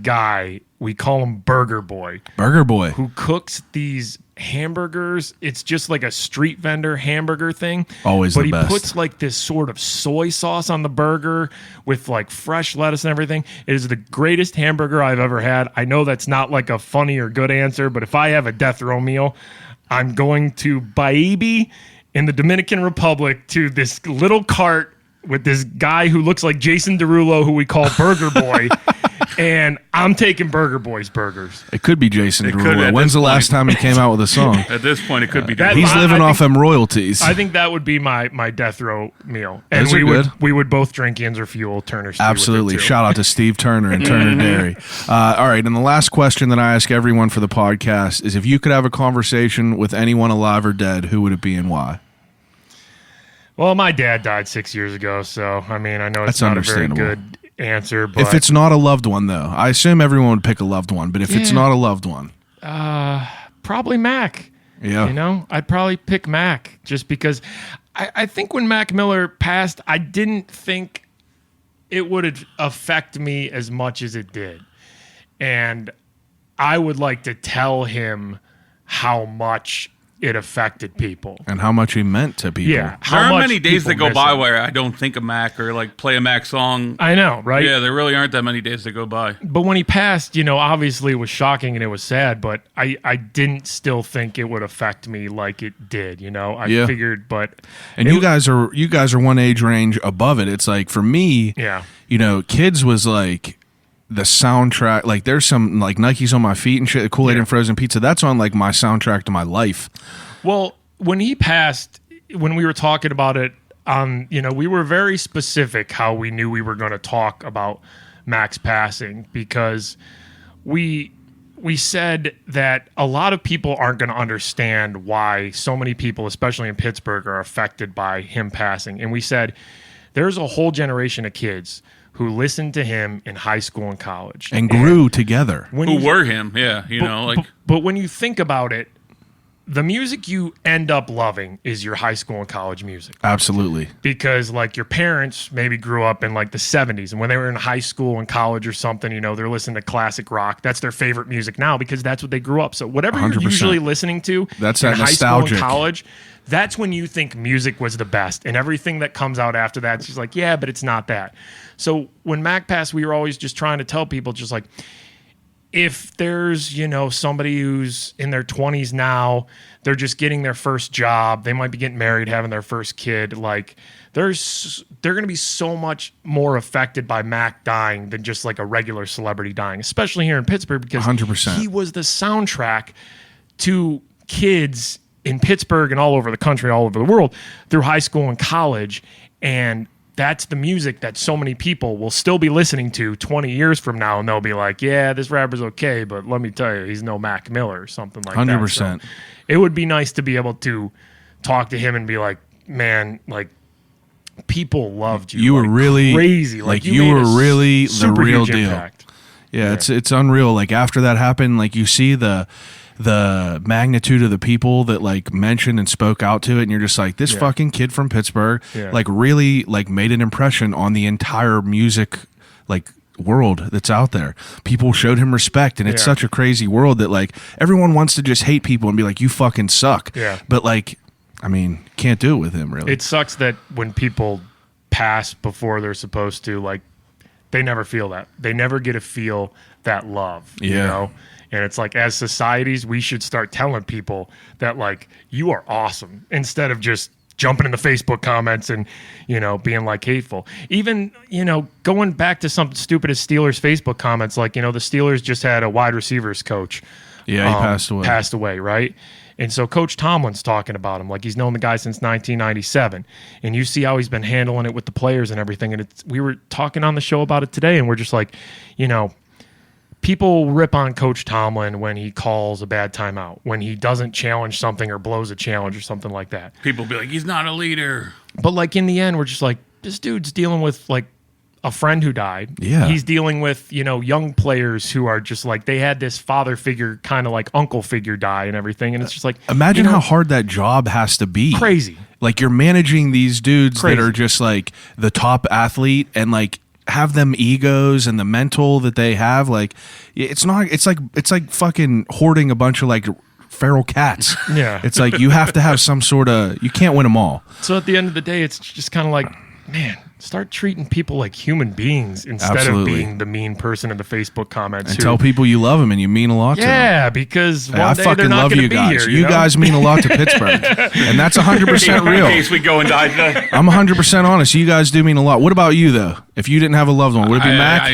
guy, we call him Burger Boy, Burger Boy. who cooks these hamburgers. It's just like a street vendor hamburger thing. Always but the best. he puts like this sort of soy sauce on the burger with like fresh lettuce and everything. It is the greatest hamburger I've ever had. I know that's not like a funny or good answer, but if I have a death row meal, I'm going to Baibi in the Dominican Republic to this little cart with this guy who looks like Jason Derulo, who we call Burger Boy. And I'm taking Burger Boy's burgers. It could be Jason could Derulo. at When's this the last time he came out with a song? At this point, it could be that- done. He's I living think- off them royalties. I think that would be my death row meal. And Those are good. we would both drink Yinz or Fuel, Turner Stew with it, Absolutely. too. Shout out to Steve Turner and Turner Dairy. All right. And the last question that I ask everyone for the podcast is if you could have a conversation with anyone alive or dead, who would it be and why? Well, my dad died 6 years ago, so I mean, I know it's That's not a very understandable. good answer, but If it's not a loved one, though, I assume everyone would pick a loved one, but if it's Yeah. not a loved one, probably Mac. yeah. You know, I'd probably pick Mac just because I think when Mac Miller passed, I didn't think it would affect me as much as it did. And I would like to tell him how much it affected people and how much he meant to people. Yeah, There aren't many days that go by where I don't think of Mac or like play a Mac song. I know, right? Yeah, there really aren't that many days that go by. But when he passed, obviously it was shocking and it was sad, but I didn't still think it would affect me like it did, I figured, but and you guys are one age range above it. It's like for me, Kids was like the soundtrack. Like there's some like Nikes on my feet and shit, Kool-Aid and frozen pizza. That's on like my soundtrack to my life. Well, when he passed, when we were talking about it, we were very specific how we knew we were going to talk about Mac's passing, because we said that a lot of people aren't going to understand why so many people, especially in Pittsburgh, are affected by him passing. And we said there's a whole generation of kids who listened to him in high school and college and grew together. Who were him? Yeah, But when you think about it, the music you end up loving is your high school and college music. Absolutely. Because like your parents maybe grew up in like the 70s, and when they were in high school and college or something, they're listening to classic rock. That's their favorite music now because that's what they grew up. So whatever 100%. You're usually listening to that's in that high nostalgic. school and college, that's when you think music was the best. And everything that comes out after that, it's just like, yeah, but it's not that. So when Mac passed, we were always just trying to tell people just like, if there's, somebody who's in their 20s now, they're just getting their first job, they might be getting married, having their first kid, like they're going to be so much more affected by Mac dying than just like a regular celebrity dying, especially here in Pittsburgh, because 100%. He was the soundtrack to kids in Pittsburgh and all over the country, all over the world through high school and college. And that's the music that so many people will still be listening to 20 years from now, and they'll be like, yeah, this rapper's okay, but let me tell you, he's no Mac Miller or something like 100%. that. So it would be nice to be able to talk to him and be like, man, like, people loved you. You were really crazy. Like you were really the real deal. Impact. Yeah, it's unreal. Like after that happened, like you see the magnitude of the people that like mentioned and spoke out to it, and you're just like, this fucking kid from Pittsburgh like really like made an impression on the entire music like world that's out there. People showed him respect, and it's such a crazy world that like everyone wants to just hate people and be like, you fucking suck. Yeah. But like, I mean, can't do it with him really. It sucks that when people pass before they're supposed to, like, they never feel that. They never get to feel that love. You know? And it's like, as societies, we should start telling people that, like, you are awesome, instead of just jumping in the Facebook comments and, being like hateful. Even, going back to something stupid as Steelers Facebook comments, like, the Steelers just had a wide receivers coach. Yeah, he passed away. Passed away, right? And so Coach Tomlin's talking about him like he's known the guy since 1997. And you see how he's been handling it with the players and everything. And we were talking on the show about it today, and we're just like, people rip on Coach Tomlin when he calls a bad timeout, when he doesn't challenge something or blows a challenge or something like that. People be like, he's not a leader. But like in the end, we're just like, this dude's dealing with like a friend who died. Yeah. He's dealing with, young players who are just like, they had this father figure, kind of like uncle figure die and everything. And it's just like, imagine how hard that job has to be. Crazy. Like you're managing these dudes Crazy. that are just like the top athlete, and like have them egos and the mental that they have. Like it's like fucking hoarding a bunch of like feral cats. Yeah. It's like you have to have some sort of, you can't win them all. So at the end of the day, it's just kind of like, man, start treating people like human beings instead Absolutely. of being the mean person in the Facebook comments. And tell people you love them and you mean a lot to them. Yeah, because one I day fucking they're not love going to you be guys. here. You guys mean a lot to Pittsburgh, and that's 100% real. In case we go and die today. I'm 100% honest. You guys do mean a lot. What about you though? If you didn't have a loved one, would it be Mac?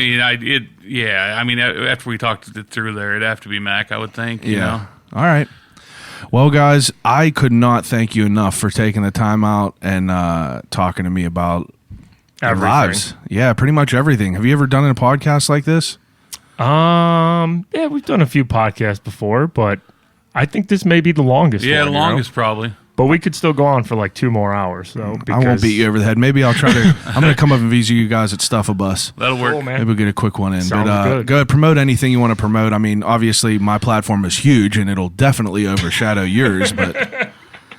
After we talked it through there, it'd have to be Mac, I would think. You know? All right. Well, guys, I could not thank you enough for taking the time out and talking to me about your lives. Yeah, pretty much everything. Have you ever done a podcast like this? Yeah, we've done a few podcasts before, but I think this may be the longest. Yeah, one, the longest probably. But we could still go on for like 2 more hours. So I won't beat you over the head. Maybe I'll try to. I'm going to come up and visit you guys at Stuff a Bus. That'll work. Cool, man. Maybe we'll get a quick one in. Sounds but good. Go ahead, promote anything you want to promote. I mean, obviously, my platform is huge, and it'll definitely overshadow yours. But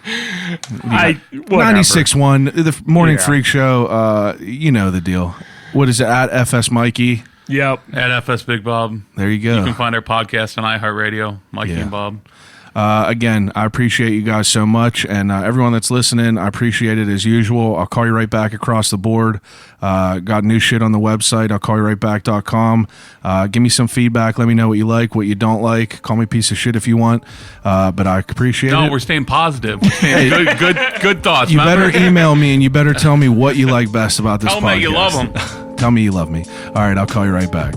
96.1, the Morning Freak Show. You know the deal. What is it, at FS Mikey? Yep. At FS Big Bob. There you go. You can find our podcast on iHeartRadio, Mikey and Bob. Again, I appreciate you guys so much, and everyone that's listening, I appreciate it as usual. I'll call you right back across the board. Got new shit on the website. I'll call you right back.com. Give me some feedback. Let me know what you like, what you don't like. Call me a piece of shit if you want, but I appreciate it. No, we're staying positive. We're staying good thoughts. You remember? better email me, and you better tell me what you like best about this Tell podcast. me you love them. Tell me you love me. All right, I'll call you right back.